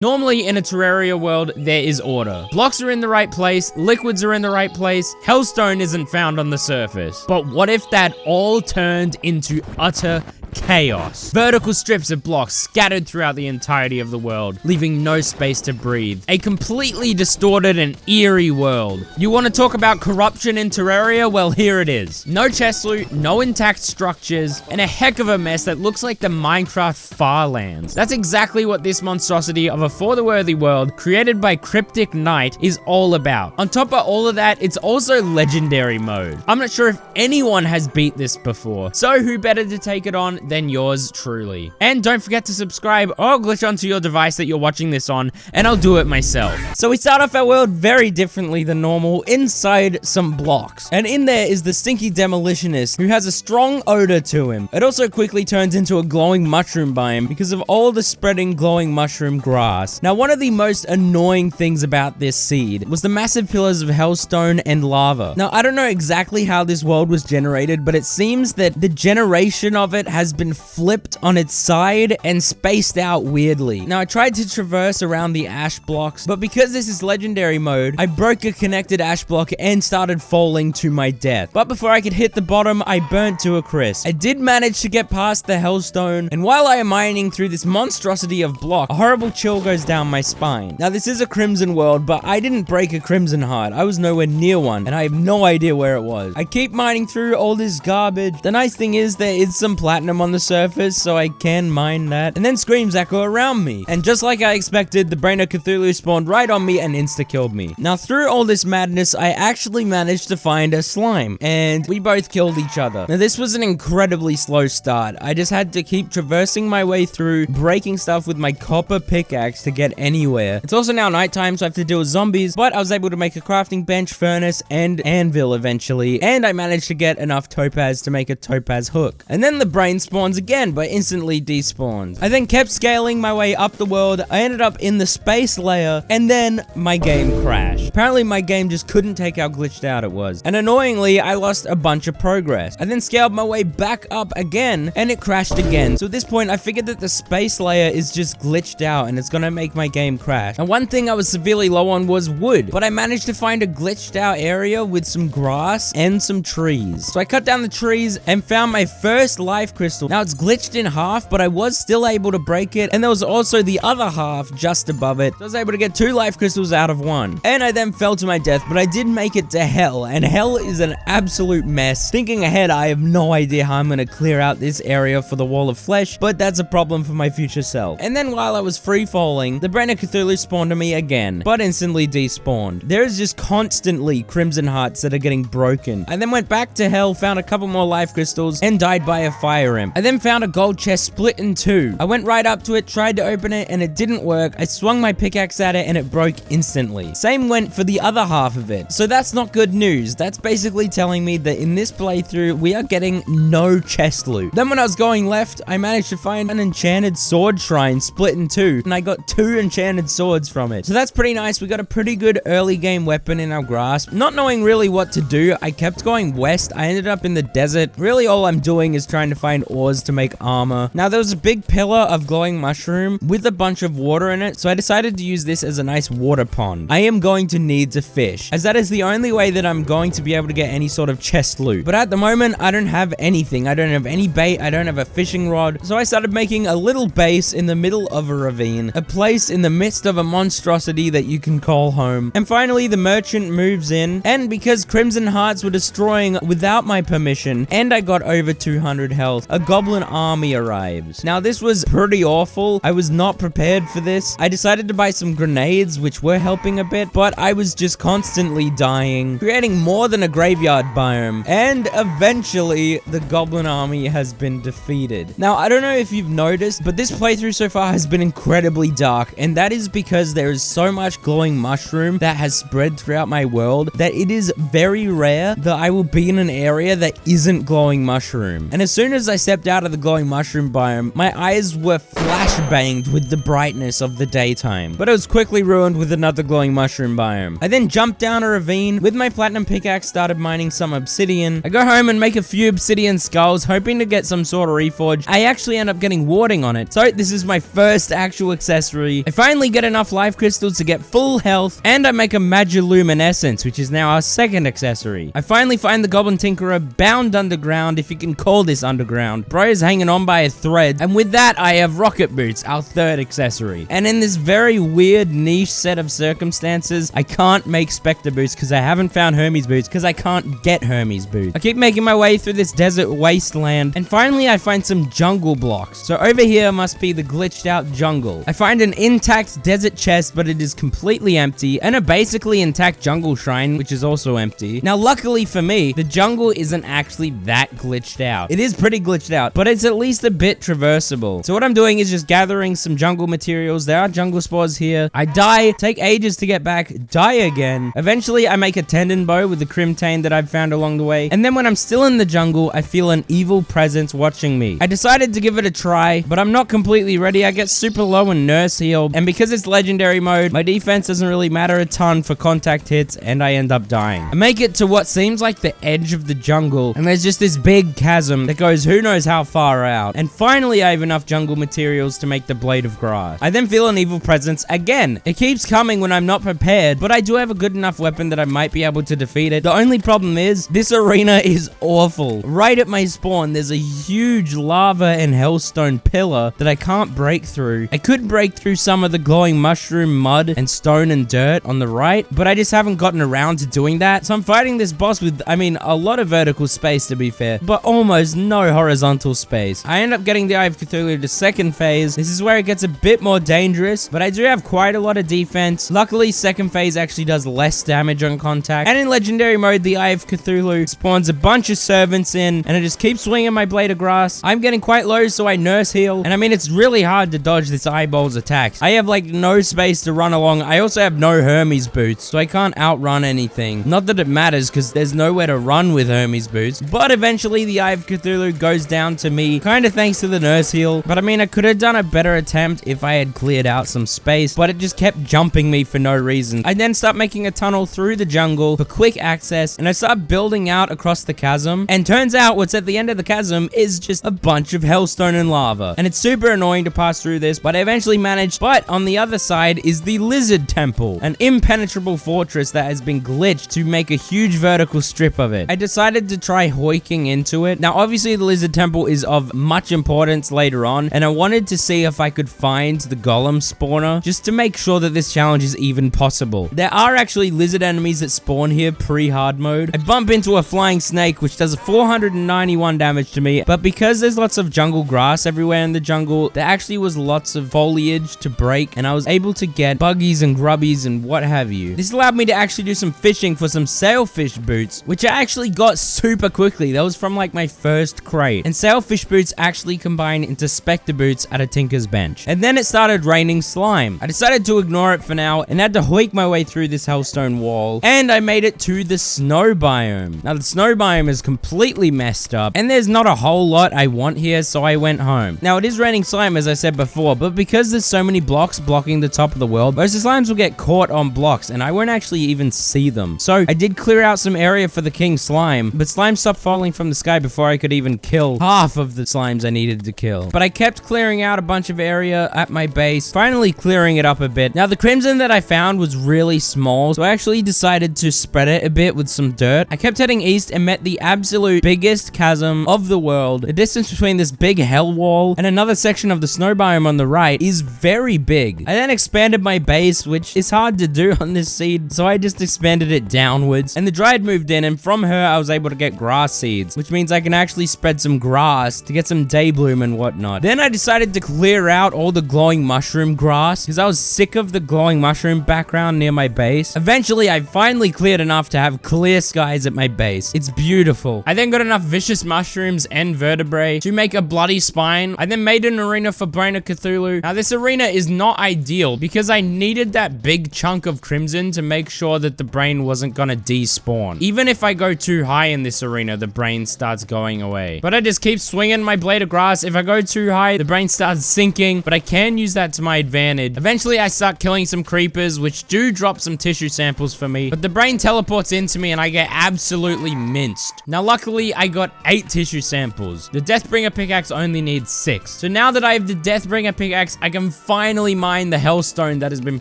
Normally in a Terraria world, there is order. Blocks are in the right place, liquids are in the right place, hellstone isn't found on the surface. But what if that all turned into utter chaos? Vertical strips of blocks scattered throughout the entirety of the world, leaving no space to breathe. A completely distorted and eerie world. You want to talk about corruption in Terraria? Well, here it is. No chest loot, no intact structures, and a heck of a mess that looks like the Minecraft Farlands. That's exactly what this monstrosity of a For the Worthy world created by Cryptic Knight is all about. On top of all of that, it's also legendary mode. I'm not sure if anyone has beat this before, so who better to take it on than yours truly. And don't forget to subscribe or I'll glitch onto your device that you're watching this on and I'll do it myself. So we start off our world very differently than normal, inside some blocks. And in there is the stinky demolitionist who has a strong odor to him. It also quickly turns into a glowing mushroom biome because of all the spreading glowing mushroom grass. Now, one of the most annoying things about this seed was the massive pillars of hellstone and lava. Now, I don't know exactly how this world was generated, but it seems that the generation of it has been flipped on its side and spaced out weirdly. Now, I tried to traverse around the ash blocks, but because this is legendary mode, I broke a connected ash block and started falling to my death. But before I could hit the bottom, I burnt to a crisp. I did manage to get past the hellstone, and while I am mining through this monstrosity of block, a horrible chill goes down my spine. Now, this is a crimson world, but I didn't break a crimson heart. I was nowhere near one, and I have no idea where it was. I keep mining through all this garbage. The nice thing is there is some platinum on the surface, so I can mine that. And then screams echo around me. And just like I expected, the Brain of Cthulhu spawned right on me and insta-killed me. Now, through all this madness, I actually managed to find a slime, and we both killed each other. Now, this was an incredibly slow start. I just had to keep traversing my way through, breaking stuff with my copper pickaxe to get anywhere. It's also now nighttime, so I have to deal with zombies, but I was able to make a crafting bench, furnace, and anvil eventually, and I managed to get enough topaz to make a topaz hook. And then the brain spawns again, but instantly despawned. I then kept scaling my way up the world. I ended up in the space layer, and then my game crashed. Apparently, my game just couldn't take how glitched out it was. And annoyingly, I lost a bunch of progress. I then scaled my way back up again, and it crashed again. So at this point, I figured that the space layer is just glitched out, and it's gonna make my game crash. And one thing I was severely low on was wood, but I managed to find a glitched out area with some grass and some trees. So I cut down the trees and found my first life crystal. Now it's glitched in half, but I was still able to break it, and there was also the other half just above it. So I was able to get 2 life crystals out of 1. And I then fell to my death, but I did make it to hell, and hell is an absolute mess. Thinking ahead, I have no idea how I'm gonna clear out this area for the wall of flesh, but that's a problem for my future self. And then while I was free falling, the Brain of Cthulhu spawned on me again, but instantly despawned. There is just constantly crimson hearts that are getting broken. I then went back to hell, found a couple more life crystals, and died by a fire imp. I then found a gold chest split in 2. I went right up to it, tried to open it, and it didn't work. I swung my pickaxe at it, and it broke instantly. Same went for the other half of it. So that's not good news. That's basically telling me that in this playthrough, we are getting no chest loot. Then when I was going left, I managed to find an enchanted sword shrine split in 2, and I got 2 enchanted swords from it. So that's pretty nice. We got a pretty good early game weapon in our grasp. Not knowing really what to do, I kept going west. I ended up in the desert. Really all I'm doing is trying to find ores to make armor. Now there was a big pillar of glowing mushroom with a bunch of water in it, so I decided to use this as a nice water pond. I am going to need to fish, as that is the only way that I'm going to be able to get any sort of chest loot. But at the moment, I don't have anything. I don't have any bait. I don't have a fishing rod. So I started making a little base in the middle of a ravine, a place in the midst of a monstrosity that you can call home. And finally, the merchant moves in, and because crimson hearts were destroying without my permission, and I got over 200 health, a goblin army arrives. Now, this was pretty awful. I was not prepared for this. I decided to buy some grenades, which were helping a bit, but I was just constantly dying, creating more than a graveyard biome. And eventually, the goblin army has been defeated. Now, I don't know if you've noticed, but this playthrough so far has been incredibly dark, and that is because there is so much glowing mushroom that has spread throughout my world that it is very rare that I will be in an area that isn't glowing mushroom. And as soon as I step stepped out of the glowing mushroom biome, my eyes were flashbanged with the brightness of the daytime. But it was quickly ruined with another glowing mushroom biome. I then jumped down a ravine. With my platinum pickaxe, started mining some obsidian. I go home and make a few obsidian skulls, hoping to get some sort of reforge. I actually end up getting warding on it. So this is my first actual accessory. I finally get enough life crystals to get full health, and I make a magiluminescence, which is now our second accessory. I finally find the goblin tinkerer bound underground, if you can call this underground. Bro is hanging on by a thread, and with that I have rocket boots, our third accessory. And in this very weird niche set of circumstances, I can't make Spectre boots because I haven't found Hermes boots because I can't get Hermes boots. I keep making my way through this desert wasteland, and finally I find some jungle blocks. So over here must be the glitched out jungle. I find an intact desert chest, but it is completely empty, and a basically intact jungle shrine, which is also empty. Now luckily for me, the jungle isn't actually that glitched out. It is pretty glitched out, but it's at least a bit traversable. So what I'm doing is just gathering some jungle materials. There are jungle spores here. I die, take ages to get back, die again. Eventually I make a tendon bow with the crimtane that I've found along the way, and then when I'm still in the jungle, I feel an evil presence watching me. I decided to give it a try, but I'm not completely ready. I get super low in nurse heal, and because it's legendary mode, my defense doesn't really matter a ton for contact hits, and I end up dying. I make it to what seems like the edge of the jungle, and there's just this big chasm that goes who knows how far out, and finally I have enough jungle materials to make the blade of grass. I then feel an evil presence again. It keeps coming when I'm not prepared, but I do have a good enough weapon that I might be able to defeat it. The only problem is, this arena is awful. Right at my spawn, there's a huge lava and hellstone pillar that I can't break through. I could break through some of the glowing mushroom mud and stone and dirt on the right, but I just haven't gotten around to doing that. So I'm fighting this boss with, I mean, a lot of vertical space to be fair, but almost no horizontal space. I end up getting the Eye of Cthulhu to second phase. This is where it gets a bit more dangerous, but I do have quite a lot of defense. Luckily, second phase actually does less damage on contact. And in legendary mode, the Eye of Cthulhu spawns a bunch of servants in, and I just keep swinging my blade of grass. I'm getting quite low, so I nurse heal. And I mean, it's really hard to dodge this eyeball's attacks. I have like no space to run along. I also have no Hermes boots, so I can't outrun anything. Not that it matters, because there's nowhere to run with Hermes boots. But eventually, the Eye of Cthulhu goes down to me, kind of thanks to the nurse heal. But I mean, I could have done a better attempt if I had cleared out some space, but it just kept jumping me for no reason. I then start making a tunnel through the jungle for quick access, and I start building out across the chasm, and turns out what's at the end of the chasm is just a bunch of hellstone and lava, and it's super annoying to pass through this, but I eventually managed. But on the other side is the lizard temple, an impenetrable fortress that has been glitched to make a huge vertical strip of it. I decided to try hoiking into it. Now obviously the lizard temple is of much importance later on, and I wanted to see if I could find the golem spawner just to make sure that this challenge is even possible. There are actually lizard enemies that spawn here pre-hard mode. I bump into a flying snake which does 491 damage to me, but because there's lots of jungle grass everywhere in the jungle, there actually was lots of foliage to break, and I was able to get buggies and grubbies and what have you. This allowed me to actually do some fishing for some sailfish boots, which I actually got super quickly. That was from like my first crate, and sailfish boots actually combine into Spectre boots at a tinker's bench. And then it started raining slime. I decided to ignore it for now and had to hoik my way through this hellstone wall, and I made it to the snow biome. Now the snow biome is completely messed up, and there's not a whole lot I want here, so I went home. Now it is raining slime as I said before, but because there's so many blocks blocking the top of the world, most of the slimes will get caught on blocks and I won't actually even see them. So I did clear out some area for the king slime, but slime stopped falling from the sky before I could even kill half of the slimes I needed to kill. But I kept clearing out a bunch of area at my base, finally clearing it up a bit. Now the crimson that I found was really small, so I actually decided to spread it a bit with some dirt. I kept heading east and met the absolute biggest chasm of the world. The distance between this big hell wall and another section of the snow biome on the right is very big. I then expanded my base, which is hard to do on this seed, so I just expanded it downwards, and the dryad moved in, and from her I was able to get grass seeds, which means I can actually spread some grass to get some day bloom and whatnot. Then I decided to clear out all the glowing mushroom grass because I was sick of the glowing mushroom background near my base. Eventually I finally cleared enough to have clear skies at my base. It's beautiful. I then got enough vicious mushrooms and vertebrae to make a bloody spine. I then made an arena for Brain of Cthulhu. Now this arena is not ideal because I needed that big chunk of crimson to make sure that the brain wasn't gonna despawn. Even if I go too high in this arena, the brain starts going away. But I just just keep swinging my blade of grass. If I go too high, the brain starts sinking, but I can use that to my advantage. Eventually, I start killing some creepers, which do drop some tissue samples for me, but the brain teleports into me and I get absolutely minced. Now, luckily, I got 8 tissue samples. The Deathbringer pickaxe only needs 6. So now that I have the Deathbringer pickaxe, I can finally mine the Hellstone that has been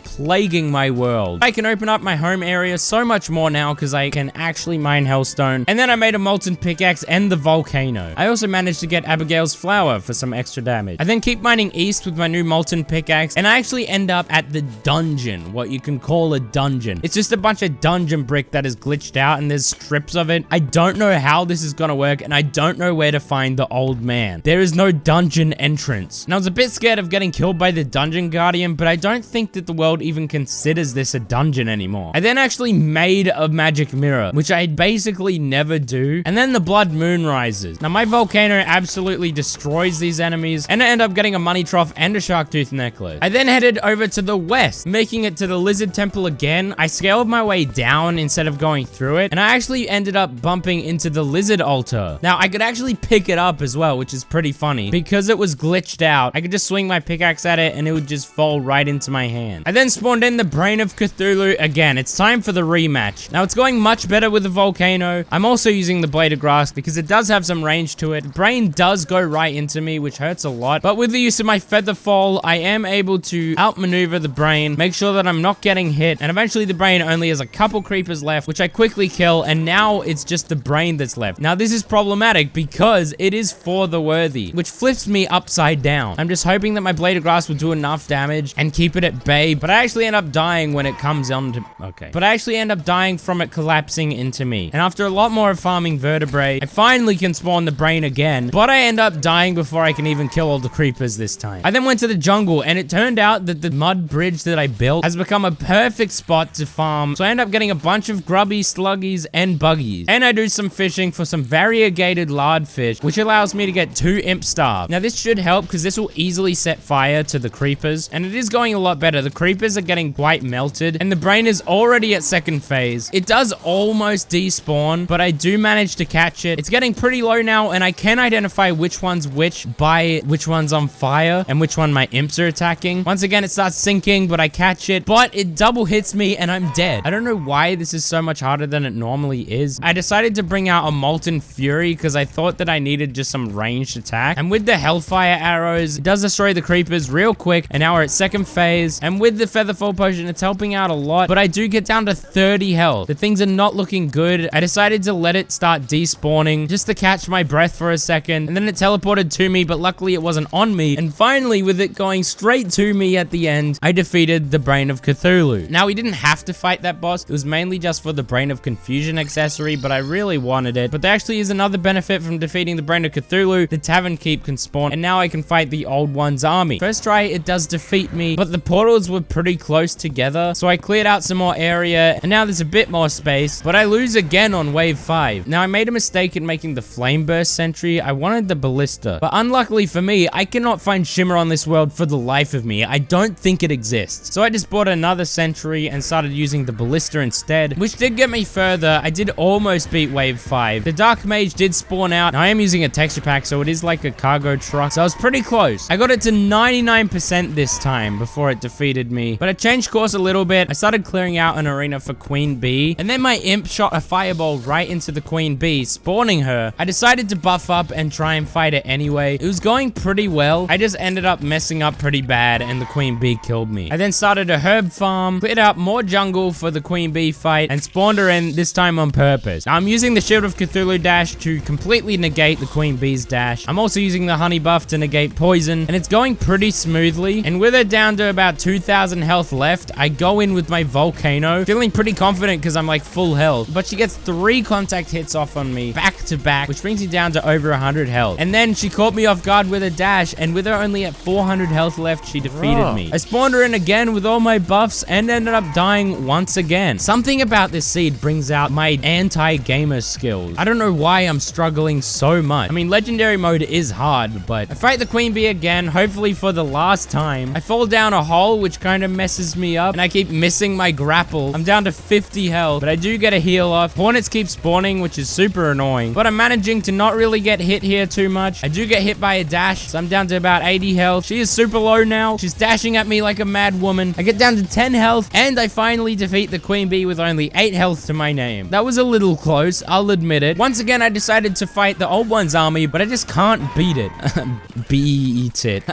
plaguing my world. I can open up my home area so much more now because I can actually mine Hellstone. And then I made a molten pickaxe and the volcano. I also managed to get Abigail's flower for some extra damage. I then keep mining east with my new molten pickaxe, and I actually end up at the dungeon, what you can call a dungeon. It's just a bunch of dungeon brick that is glitched out and there's strips of it. I don't know how this is gonna work, and I don't know where to find the old man. There is no dungeon entrance. Now, I was a bit scared of getting killed by the dungeon guardian, but I don't think that the world even considers this a dungeon anymore. I then actually made a magic mirror, which I basically never do, and then the blood moon rises. Now, my volcano absolutely destroys these enemies, and I end up getting a money trough and a shark tooth necklace. I then headed over to the west, making it to the lizard temple again. I scaled my way down instead of going through it, and I actually ended up bumping into the lizard altar. Now, I could actually pick it up as well, which is pretty funny. Because it was glitched out, I could just swing my pickaxe at it and it would just fall right into my hand. I then spawned in the Brain of Cthulhu again. It's time for the rematch. Now, it's going much better with the volcano. I'm also using the blade of grass because it does have some range to it. Brain does go right into me, which hurts a lot. But with the use of my feather fall, I am able to outmaneuver the brain, make sure that I'm not getting hit, and eventually the brain only has a couple creepers left, which I quickly kill, and now it's just the brain that's left. Now, this is problematic because it is for the worthy, which flips me upside down. I'm just hoping that my blade of grass will do enough damage and keep it at bay, but I actually end up dying when it comes on to... Okay. But I actually end up dying from it collapsing into me. And after a lot more of farming vertebrae, I finally can spawn the brain again, but I end up dying before I can even kill all the creepers this time. I then went to the jungle, and it turned out that the mud bridge that I built has become a perfect spot to farm, so I end up getting a bunch of grubby, sluggies, and buggies. And I do some fishing for some variegated lard fish, which allows me to get 2 imp starve. Now, this should help because this will easily set fire to the creepers, and it is going a lot better. The creepers are getting quite melted, and the brain is already at second phase. It does almost despawn, but I do manage to catch it. It's getting pretty low now, and I can identify which one's which by which one's on fire and which one my imps are attacking. Once again, it starts sinking, but I catch it, but it double hits me and I'm dead. I don't know why this is so much harder than it normally is. I decided to bring out a Molten Fury because I thought that I needed just some ranged attack, and with the Hellfire arrows, it does destroy the creepers real quick, and now we're at second phase, and with the Featherfall potion, it's helping out a lot, but I do get down to 30 health. The things are not looking good. I decided to let it start despawning just to catch my breath for a second, and then it teleported to me, but luckily it wasn't on me, and finally, with it going straight to me at the end, I defeated the Brain of Cthulhu. Now, we didn't have to fight that boss. It was mainly just for the Brain of Confusion accessory, but I really wanted it. But there actually is another benefit from defeating the Brain of Cthulhu. The Tavern Keep can spawn, and now I can fight the Old One's army. First try, it does defeat me, but the portals were pretty close together, so I cleared out some more area, and now there's a bit more space, but I lose again on wave 5. Now, I made a mistake in making the Flame Burst sentry. I wanted the Ballista, but unluckily for me, I cannot find Shimmer on this world for the life of me. I don't think it exists. So I just bought another sentry and started using the Ballista instead, which did get me further. I did almost beat wave 5. The Dark Mage did spawn out. Now, I am using a texture pack, so it is like a cargo truck, so I was pretty close. I got it to 99% this time before it defeated me, but I changed course a little bit. I started clearing out an arena for Queen Bee, and then my imp shot a fireball right into the Queen Bee, spawning her. I decided to buff up and try and fight it anyway. It was going pretty well. I just ended up messing up pretty bad, and the Queen Bee killed me. I then started a herb farm, cleared out more jungle for the Queen Bee fight, and spawned her in, this time on purpose. Now, I'm using the Shield of Cthulhu dash to completely negate the Queen Bee's dash. I'm also using the honey buff to negate poison, and it's going pretty smoothly. And with it down to about 2,000 health left, I go in with my volcano, feeling pretty confident because I'm like full health. But she gets 3 contact hits off on me back to back, which brings me down to over 100 health. And then she caught me off guard with a dash, and with her only at 400 health left, she defeated me. I spawned her in again with all my buffs and ended up dying once again. Something about this seed brings out my anti-gamer skills. I don't know why I'm struggling so much. I mean, legendary mode is hard, but I fight the Queen Bee again, hopefully for the last time. I fall down a hole, which kind of messes me up, and I keep missing my grapple. I'm down to 50 health, but I do get a heal off. Hornets keep spawning, which is super annoying, but I'm managing to not really get hit here too much. I do get hit by a dash, so I'm down to about 80 health. She is super low now. She's dashing at me like a mad woman. I get down to 10 health, and I finally defeat the queen bee with only 8 health to my name. That was a little close, I'll admit it. Once again, I decided to fight the old one's army, but I just can't beat it. Beat it.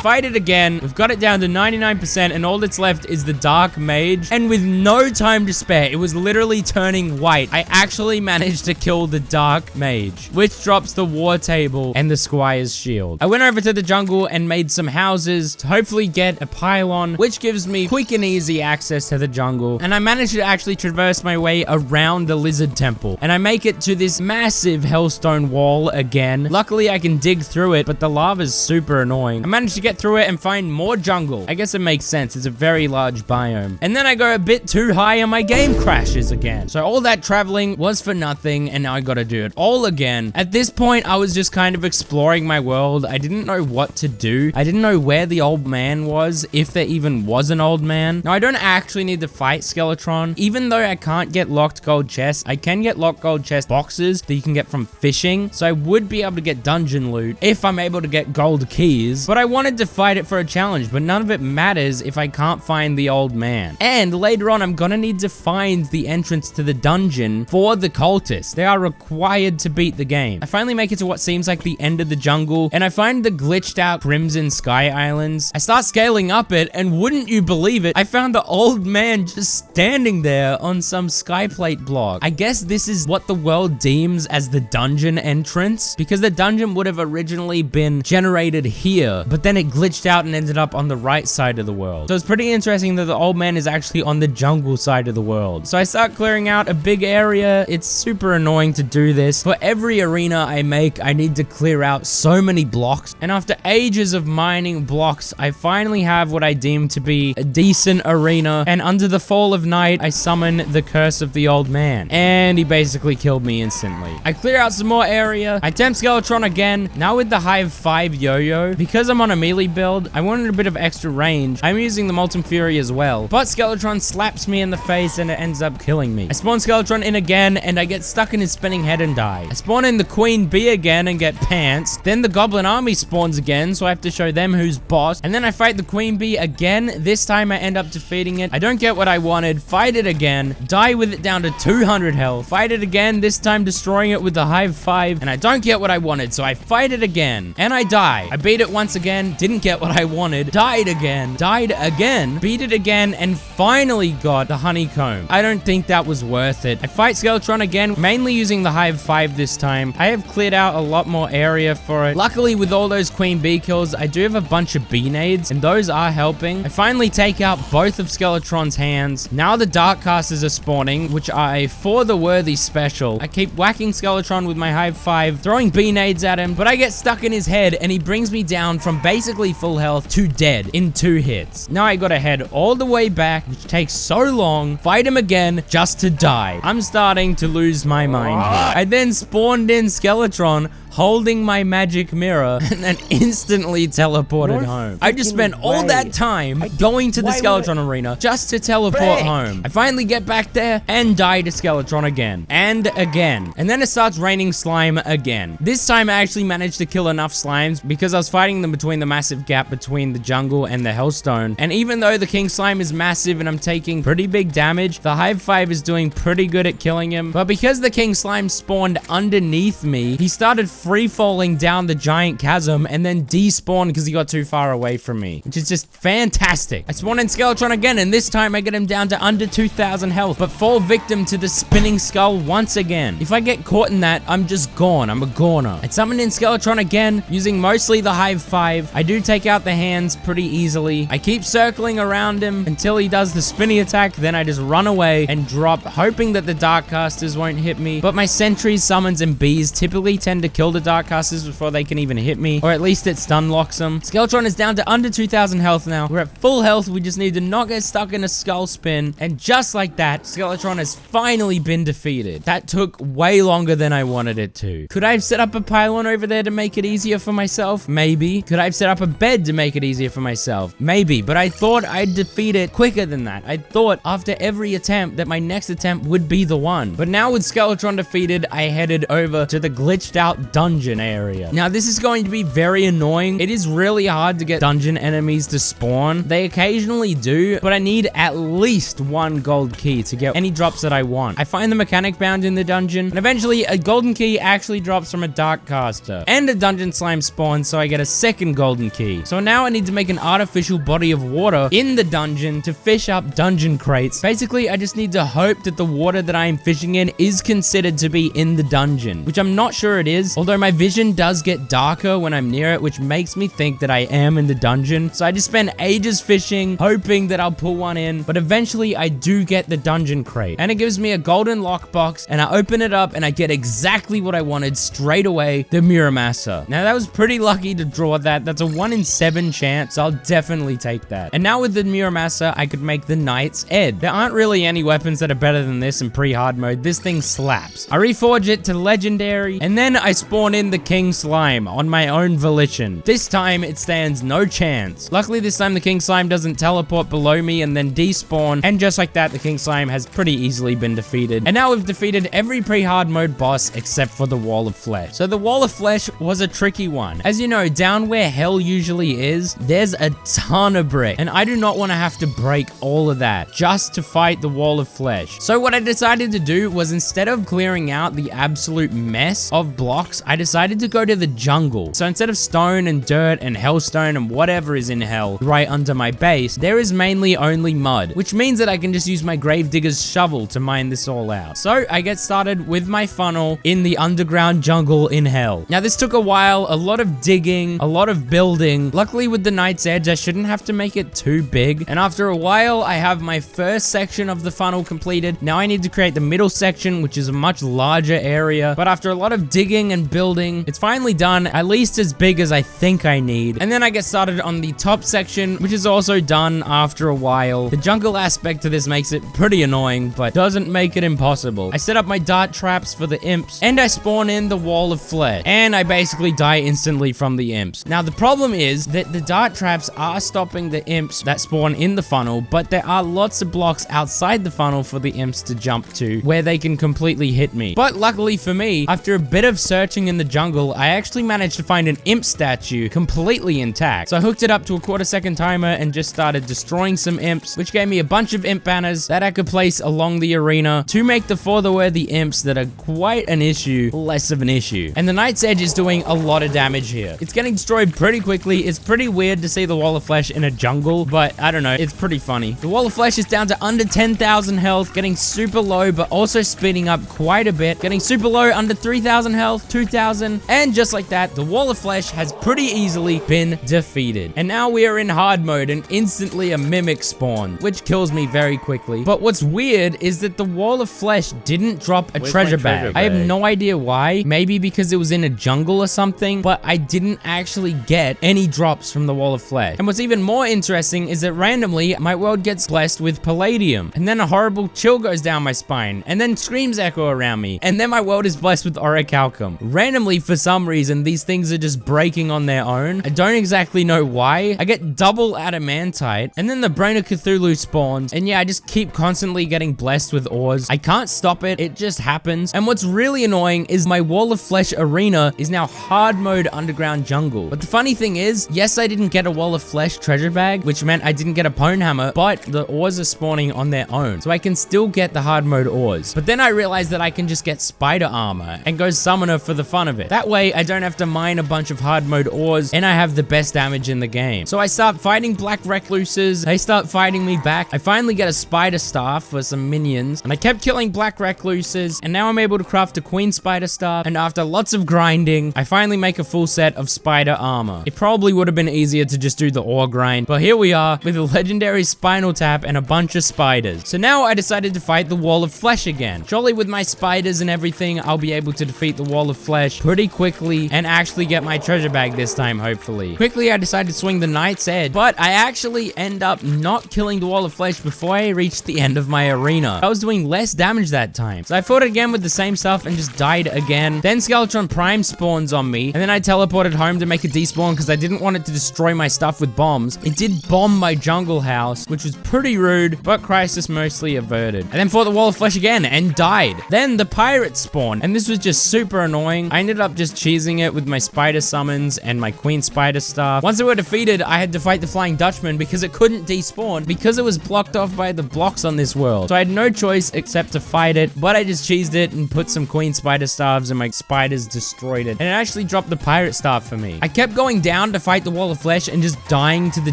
Fight it again. We've got it down to 99%, and all that's left is the dark mage. And with no time to spare, it was literally turning white. I actually managed to kill the dark mage, which drops the war table and the squire's shield. I went over to the jungle and made some houses to hopefully get a pylon, which gives me quick and easy access to the jungle. And I managed to actually traverse my way around the lizard temple, and I make it to this massive hellstone wall again. Luckily, I can dig through it, but the lava is super annoying. I managed to get through it and find more jungle. I guess it makes sense. It's a very large biome. And then I go a bit too high and my game crashes again. So all that traveling was for nothing, and now I gotta do it all again. At this point, I was just kind of exploring my world. I didn't know what to do. I didn't know where the old man was, if there even was an old man. Now, I don't actually need to fight Skeletron. Even though I can't get locked gold chests, I can get locked gold chest boxes that you can get from fishing. So I would be able to get dungeon loot if I'm able to get gold keys. But I wanted to fight it for a challenge, but none of it matters if I can't find the old man. And later on, I'm gonna need to find the entrance to the dungeon for the cultists. They are required to beat the game. I finally make it to what seems like the end of the jungle, and I find the glitched out Crimson Sky Islands. I start scaling up it, and wouldn't you believe it, I found the old man just standing there on some skyplate block. I guess this is what the world deems as the dungeon entrance, because the dungeon would have originally been generated here, but then it glitched out and ended up on the right side of the world. So it's pretty interesting that the old man is actually on the jungle side of the world. So I start clearing out a big area. It's super annoying to do this. For every arena I make, I need to clear out so many blocks, and after ages of mining blocks, I finally have what I deem to be a decent arena, and under the fall of night, I summon the curse of the old man, and he basically killed me instantly. I clear out some more area. I tempt Skeletron again, now with the Hive 5 yo-yo. Because I'm on a melee build, I wanted a bit of extra range. I'm using the Molten Fury as well, but Skeletron slaps me in the face and it ends up killing me. I spawn Skeletron in again, and I get stuck in his spinning head and die. I spawn in the Queen Bee again and get pantsed. Then the Goblin Army spawns again, so I have to show them who's boss. And then I fight the Queen Bee again. This time I end up defeating it. I don't get what I wanted. Fight it again. Die with it down to 200 health. Fight it again, this time destroying it with the Hive 5. And I don't get what I wanted, so I fight it again. And I die. I beat it once again. Didn't get what I wanted. Died again. Died again. Beat it again, and finally got the honeycomb. I don't think that was worth it. I fight Skeletron again, mainly using the Hive 5 this time. I have cleared out a lot more area for it. Luckily, with all those Queen Bee kills, I do have a bunch of bee nades, and those are helping. I finally take out both of Skeletron's hands. Now the Dark Casters are spawning, which are a For the Worthy special. I keep whacking Skeletron with my Hive 5, throwing bee nades at him, but I get stuck in his head, and he brings me down from basically full health to dead in 2 hits. Now I gotta head all the way back, which takes so long, fight him again just to die. I'm starting to lose my mind here. I then spawned in Skeletron holding my magic mirror and then instantly teleported home. I just spent all that time going to the Skeletron arena just to teleport home. I finally get back there and die to Skeletron again and again. And then it starts raining slime again. This time I actually managed to kill enough slimes because I was fighting them between the massive gap between the jungle and the hellstone. And even though the king slime is massive and I'm taking pretty big damage, the Hive 5 is doing pretty good at killing him. But because the king slime spawned underneath me, he started free-falling down the giant chasm and then despawned because he got too far away from me, which is just fantastic. I spawn in Skeletron again, and this time I get him down to under 2,000 health, but fall victim to the spinning skull once again. If I get caught in that, I'm just gone. I'm a goner. I summon in Skeletron again, using mostly the Hive 5. I do take out the hands pretty easily. I keep circling around him until he does the spinny attack, then I just run away and drop, hoping that the Dark Casters won't hit me. But my sentries, summons, and bees typically tend to kill the Dark Casters before they can even hit me, or at least it stun locks them. Skeletron is down to under 2,000 health now. We're at full health. We just need to not get stuck in a skull spin, and just like that, Skeletron has finally been defeated. That took way longer than I wanted it to. Could I have set up a pylon over there to make it easier for myself? Maybe. Could I have set up a bed to make it easier for myself? Maybe, but I thought I'd defeat it quicker than that. I thought after every attempt that my next attempt would be the one. But now with Skeletron defeated, I headed over to the glitched out dungeon area. Now, this is going to be very annoying. It is really hard to get dungeon enemies to spawn. They occasionally do, but I need at least 1 gold key to get any drops that I want. I find the mechanic bound in the dungeon, and eventually a golden key actually drops from a dark caster. And a dungeon slime spawns, so I get a 2nd golden key. So now I need to make an artificial body of water in the dungeon to fish up dungeon crates. Basically, I just need to hope that the water that I am fishing in is considered to be in the dungeon, which I'm not sure it is, although my vision does get darker when I'm near it, which makes me think that I am in the dungeon. So I just spend ages fishing, hoping that I'll pull one in, but eventually I do get the dungeon crate, and it gives me a golden lockbox, and I open it up and I get exactly what I wanted straight away, the Muramasa. Now that was pretty lucky to draw that. That's a 1 in 7 chance, so I'll definitely take that. And now with the Muramasa, I could make the Knight's Edge. There aren't really any weapons that are better than this in pre-hard mode. This thing slaps. I reforge it to legendary, and then I spawn in the King Slime on my own volition. This time it stands no chance. Luckily this time the King Slime doesn't teleport below me and then despawn, and just like that the King Slime has pretty easily been defeated. And now we've defeated every pre-hard mode boss except for the Wall of Flesh. So the Wall of Flesh was a tricky one. As you know, down where hell usually is, there's a ton of brick, and I do not want to have to break all of that just to fight the Wall of Flesh. So what I decided to do was, instead of clearing out the absolute mess of blocks, I decided to go to the jungle. So instead of stone and dirt and hellstone and whatever is in hell right under my base, there is mainly only mud, which means that I can just use my gravedigger's shovel to mine this all out. So I get started with my funnel in the underground jungle in hell. Now this took a while, a lot of digging, a lot of building. Luckily with the Knight's Edge, I shouldn't have to make it too big. And after a while, I have my first section of the funnel completed. Now I need to create the middle section, which is a much larger area. But after a lot of digging and building, it's finally done, at least as big as I think I need. And then I get started on the top section, which is also done after a while. The jungle aspect to this makes it pretty annoying, but doesn't make it impossible. I set up my dart traps for the imps, and I spawn in the Wall of Flesh, and I basically die instantly from the imps. Now the problem is that the dart traps are stopping the imps that spawn in the funnel, but there are lots of blocks outside the funnel for the imps to jump to where they can completely hit me. But luckily for me, after a bit of searching in the jungle, I actually managed to find an imp statue completely intact. So I hooked it up to a 1/4-second timer and just started destroying some imps, which gave me a bunch of imp banners that I could place along the arena to make the for the worthy imps that are quite an issue less of an issue. And the Knight's Edge is doing a lot of damage here. It's getting destroyed pretty quickly. It's pretty weird to see the Wall of Flesh in a jungle, but I don't know, it's pretty funny. The Wall of Flesh is down to under 10,000 health, getting super low, but also speeding up quite a bit, getting super low, under 3,000 health, 2,000, and just like that, the Wall of Flesh has pretty easily been defeated. And now we are in hard mode, and instantly a mimic spawned, which kills me very quickly. But what's weird is that the Wall of Flesh didn't drop a treasure bag. I have no idea why. Maybe because it was in a jungle or something, but I didn't actually get any drops from the Wall of Flesh. And what's even more interesting is that randomly, my world gets blessed with palladium, and then a horrible chill goes down my spine, and then screams echo around me, and then my world is blessed with orichalcum. Randomly, for some reason, these things are just breaking on their own. I don't exactly know why. I get double adamantite, and then the Brain of Cthulhu spawns, and yeah, I just keep constantly getting blessed with ores. I can't stop it. It just happens. And what's really annoying is my Wall of Flesh arena is now hard mode underground jungle. But the funny thing is, yes, I didn't get a Wall of Flesh treasure bag, which meant I didn't get a pwn hammer, but the ores are spawning on their own, so I can still get the hard mode ores. But then I realized that I can just get spider armor and go summoner for the fun of it. That way, I don't have to mine a bunch of hard mode ores, and I have the best damage in the game. So I start fighting black recluses. They start fighting me back. I finally get a spider staff for some minions, and I kept killing black recluses, and now I'm able to craft a queen spider staff, and after lots of grinding, I finally make a full set of spider armor. It probably would have been easier to just do the ore grind, but here we are with a legendary spinal tap and a bunch of spiders. So now I decided to fight the Wall of Flesh again. Surely with my spiders and everything, I'll be able to defeat the Wall of Flesh pretty quickly and actually get my treasure bag this time, hopefully. Quickly, I decided to swing the Knight's Edge, but I actually end up not killing the Wall of Flesh before I reached the end of my arena. I was doing less damage that time. So I fought again with the same stuff and just died again. Then Skeletron Prime spawns on me, and then I teleported home to make a despawn because I didn't want it to destroy my stuff with bombs. It did bomb my jungle house, which was pretty rude, but crisis mostly averted. And then fought the Wall of Flesh again and died. Then the pirates spawned, and this was just super annoying fighting, I ended up just cheesing it with my spider summons and my queen spider staff. Once they were defeated, I had to fight the Flying Dutchman because it couldn't despawn because it was blocked off by the blocks on this world. So I had no choice except to fight it, but I just cheesed it and put some queen spider staffs and my spiders destroyed it. And it actually dropped the pirate staff for me. I kept going down to fight the wall of flesh and just dying to the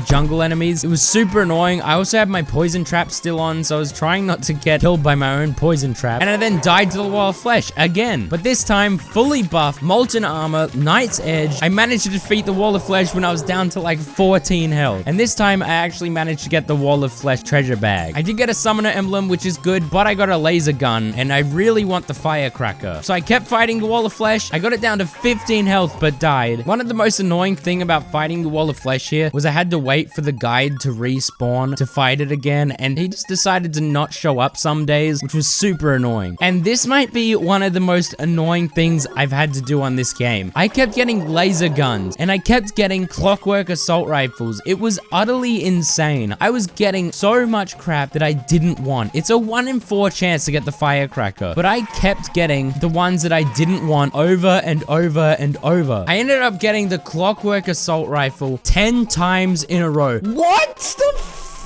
jungle enemies. It was super annoying. I also had my poison trap still on, so I was trying not to get killed by my own poison trap. And I then died to the wall of flesh again. But this time, fully buffed, molten armor, knight's edge. I managed to defeat the wall of flesh when I was down to like 14 health. And this time, I actually managed to get the wall of flesh treasure bag. I did get a summoner emblem, which is good, but I got a laser gun, and I really want the firecracker. So I kept fighting the wall of flesh. I got it down to 15 health, but died. One of the most annoying thing about fighting the wall of flesh here was I had to wait for the guide to respawn to fight it again, and he just decided to not show up some days, which was super annoying. And this might be one of the most annoying things I've had to do on this game. I kept getting laser guns, and I kept getting clockwork assault rifles. It was utterly insane. I was getting so much crap that I didn't want. It's a 1 in 4 chance to get the firecracker, but I kept getting the ones that I didn't want over and over and over. I ended up getting the clockwork assault rifle 10 times in a row. What the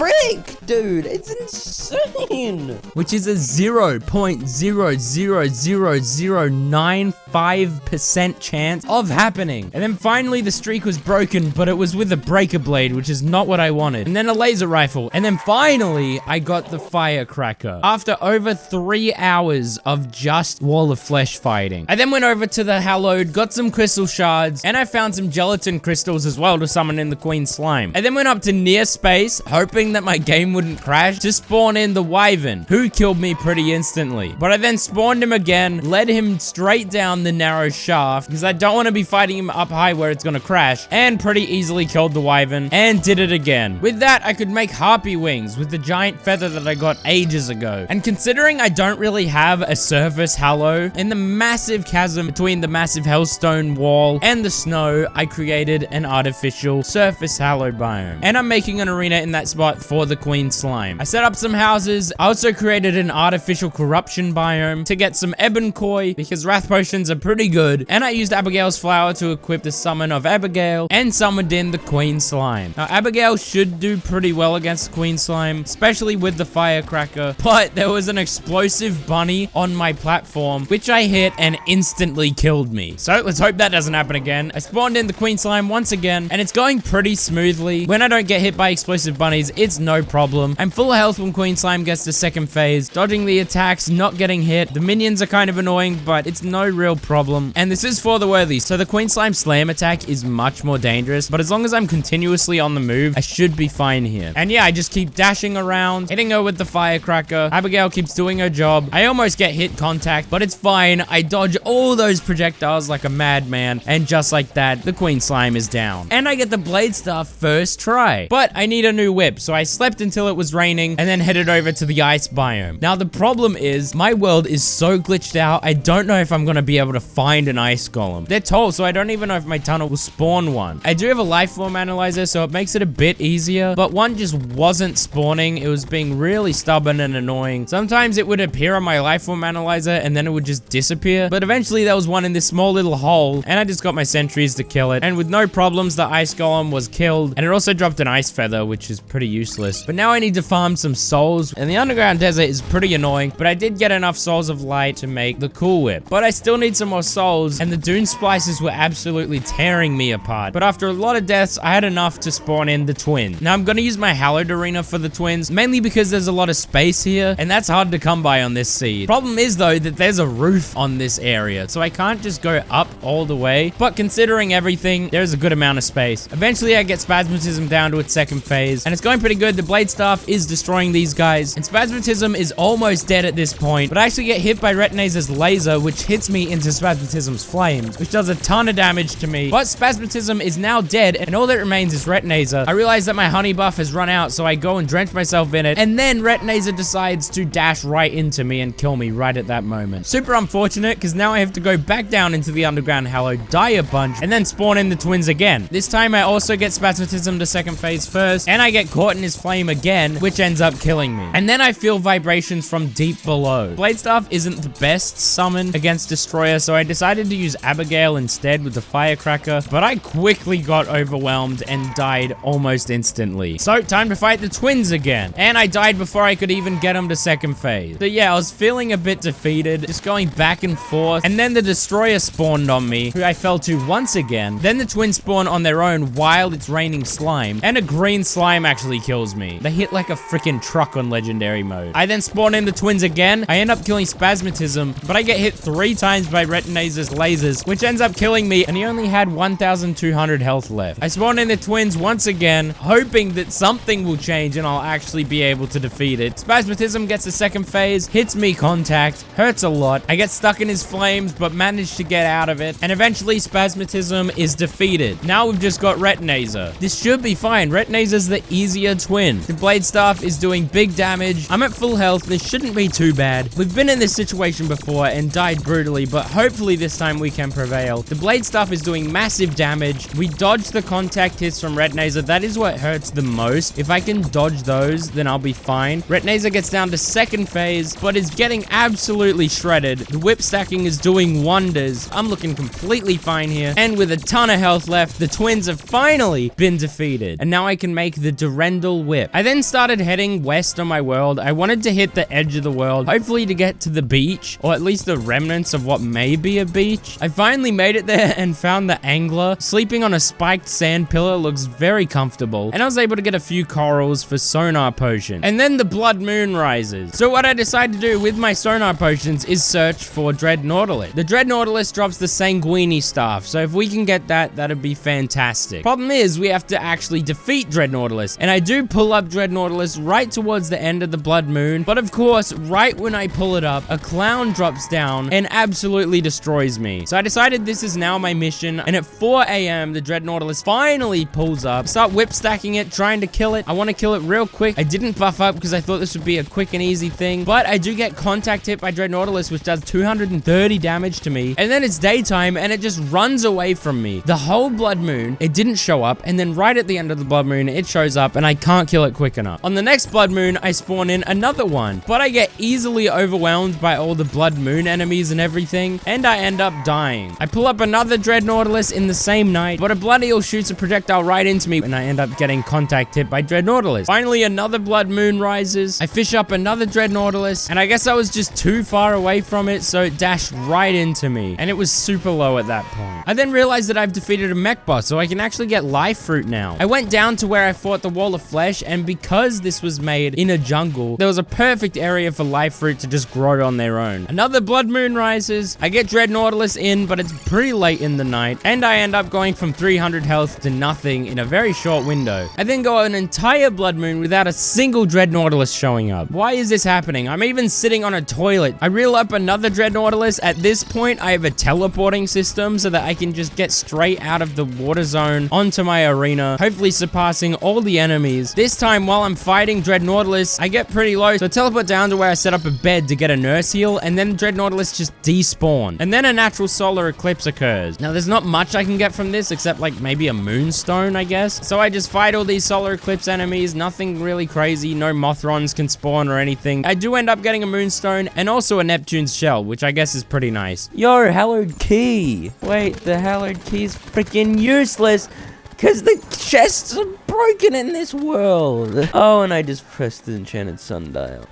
frick, dude? It's insane. Which is a 0.00095% chance of happening. And then finally the streak was broken, but it was with a breaker blade, which is not what I wanted. And then a laser rifle. And then finally I got the firecracker after over 3 hours of just wall of flesh fighting. I then went over to the hallowed, got some crystal shards, and I found some gelatin crystals as well to summon in the queen slime. I then went up to near space, hoping that my game wouldn't crash, to spawn in the wyvern, who killed me pretty instantly. But I then spawned him again, led him straight down the narrow shaft, because I don't want to be fighting him up high where it's gonna crash, and pretty easily killed the wyvern, and did it again. With that, I could make harpy wings with the giant feather that I got ages ago. And considering I don't really have a surface hallow, in the massive chasm between the massive hellstone wall and the snow, I created an artificial surface hallow biome. And I'm making an arena in that spot for the queen slime. I set up some houses. I also created an artificial corruption biome to get some ebon koi because wrath potions are pretty good. And I used Abigail's flower to equip the summon of Abigail and summoned in the queen slime. Now Abigail should do pretty well against queen slime, especially with the firecracker, but there was an explosive bunny on my platform which I hit and instantly killed me. So let's hope that doesn't happen again. I spawned in the queen slime once again and it's going pretty smoothly. When I don't get hit by explosive bunnies, it's no problem. I'm full health when queen slime gets to second phase, dodging the attacks, not getting hit. The minions are kind of annoying, but it's no real problem. And this is for the worthies, so the queen slime slam attack is much more dangerous, but as long as I'm continuously on the move, I should be fine here. And yeah, I just keep dashing around, hitting her with the firecracker. Abigail keeps doing her job. I almost get hit contact, but it's fine. I dodge all those projectiles like a madman, and just like that, the queen slime is down. And I get the blade staff first try, but I need a new whip, so I slept until it was raining and then headed over to the ice biome. Now the problem is my world is so glitched out, I don't know if I'm gonna be able to find an ice golem. They're tall, so I don't even know if my tunnel will spawn one. I do have a life form analyzer, so it makes it a bit easier, but one just wasn't spawning. It was being really stubborn and annoying. Sometimes it would appear on my life form analyzer and then it would just disappear, but eventually there was one in this small little hole and I just got my sentries to kill it, and with no problems the ice golem was killed, and it also dropped an ice feather, which is pretty useless. But now I need to farm some souls, and the underground desert is pretty annoying, but I did get enough souls of light to make the cool whip. But I still need some more souls, and the dune splices were absolutely tearing me apart. But after a lot of deaths, I had enough to spawn in the twin. Now I'm gonna use my hallowed arena for the twins, mainly because there's a lot of space here, and that's hard to come by on this seed. Problem is though that there's a roof on this area, so I can't just go up all the way, but considering everything, there's a good amount of space. Eventually I get spasmatism down to its second phase, and it's going pretty good. The blade staff is destroying these guys, and spasmatism is almost dead at this point, but I actually get hit by Retinazer's laser, which hits me into spasmatism's flames, which does a ton of damage to me. But spasmatism is now dead, and all that remains is Retinazer. I realize that my honey buff has run out, so I go and drench myself in it, and then Retinazer decides to dash right into me and kill me right at that moment. Super unfortunate, because now I have to go back down into the underground hallow, die a bunch, and then spawn in the twins again. This time I also get spasmatism to second phase first, and I get caught in his flame again, which ends up killing me. And then I feel vibrations from deep below. Blade staff isn't the best summon against destroyer destroyer, so I decided to use Abigail instead with the firecracker, but I quickly got overwhelmed and died almost instantly. So, time to fight the twins again. And I died before I could even get them to second phase. So yeah, I was feeling a bit defeated, just going back and forth, and then the destroyer spawned on me, who I fell to once again. Then the twins spawn on their own while it's raining slime, and a green slime actually kills me. They hit like a freaking truck on legendary mode. I then spawn in the twins again. I end up killing Spasmatism, but I get hit 3 times by Retinazer's lasers, which ends up killing me, and he only had 1,200 health left. I spawn in the twins once again, hoping that something will change and I'll actually be able to defeat it. Spasmatism gets the second phase, hits me contact, hurts a lot. I get stuck in his flames, but manage to get out of it, and eventually Spasmatism is defeated. Now we've just got Retinazer. This should be fine. Retinazer's the easier twin. The Blade Staff is doing big damage. I'm at full health. This shouldn't be too bad. We've been in this situation before and died brutally, but hopefully this time we can prevail. The Blade Staff is doing massive damage. We dodge the contact hits from Retinazer. That is what hurts the most. If I can dodge those, then I'll be fine. Retinazer gets down to second phase, but is getting absolutely shredded. The whip stacking is doing wonders. I'm looking completely fine here. And with a ton of health left, the twins have finally been defeated. And now I can make the Durendal whip. I then started heading west on my world. I wanted to hit the edge of the world, hopefully to get to the beach, or at least the remnants of what may be a beach. I finally made it there and found the angler. Sleeping on a spiked sand pillar looks very comfortable. And I was able to get a few corals for sonar potion. And then the blood moon rises. So what I decided to do with my sonar potions is search for Dread Nautilus. The Dread Nautilus drops the Sanguini staff, so if we can get that, that'd be fantastic. Problem is, we have to actually defeat Dread Nautilus, and I do pull up Dread Nautilus right towards the end of the blood moon, but of course, right when I pull it up, a clown drops down and absolutely destroys me. So I decided this is now my mission, and at 4 a.m., the Dread Nautilus finally pulls up. Start whip stacking it, trying to kill it. I want to kill it real quick. I didn't buff up because I thought this would be a quick and easy thing, but I do get contact hit by Dread Nautilus, which does 230 damage to me, and then it's daytime, and it just runs away from me. The whole blood moon, it didn't show up, and then right at the end of the blood moon, it shows up, and I can't kill it quick enough. On the next blood moon, I spawn in another one, but I get easily overwhelmed by all the blood moon enemies and everything, and I end up dying. I pull up another Dread Nautilus in the same night, but a blood eel shoots a projectile right into me, and I end up getting contact hit by Dread Nautilus. Finally, another blood moon rises. I fish up another Dread Nautilus, and I guess I was just too far away from it, so it dashed right into me, and it was super low at that point. I then realized that I've defeated a mech boss, so I can actually get life fruit now. I went down to where I fought the wall of flesh, and because this was made in a jungle, there was a perfect area for life fruit to just grow on their own. Another blood moon rises. I get Dread Nautilus in, but it's pretty late in the night, and I end up going from 300 health to nothing in a very short window. I then go an entire blood moon without a single Dread Nautilus showing up. Why is this happening? I'm even sitting on a toilet. I reel up another Dread Nautilus. At this point, I have a teleporting system so that I can just get straight out of the water zone onto my arena, hopefully surpassing all the enemies. This time, while I'm fighting Dread Nautilus, I get pretty low, so I teleport down to where I set up a bed to get a nurse heal, and then Dread Nautilus just despawn. And then a natural solar eclipse occurs. Now, there's not much I can get from this, except like maybe a moonstone, I guess. So I just fight all these solar eclipse enemies, nothing really crazy, no Mothrons can spawn or anything. I do end up getting a moonstone, and also a Neptune's shell, which I guess is pretty nice. Yo, hallowed key. Wait, the hallowed key's freaking useless because the chests are broken in this world. Oh, and I just pressed the enchanted sundial.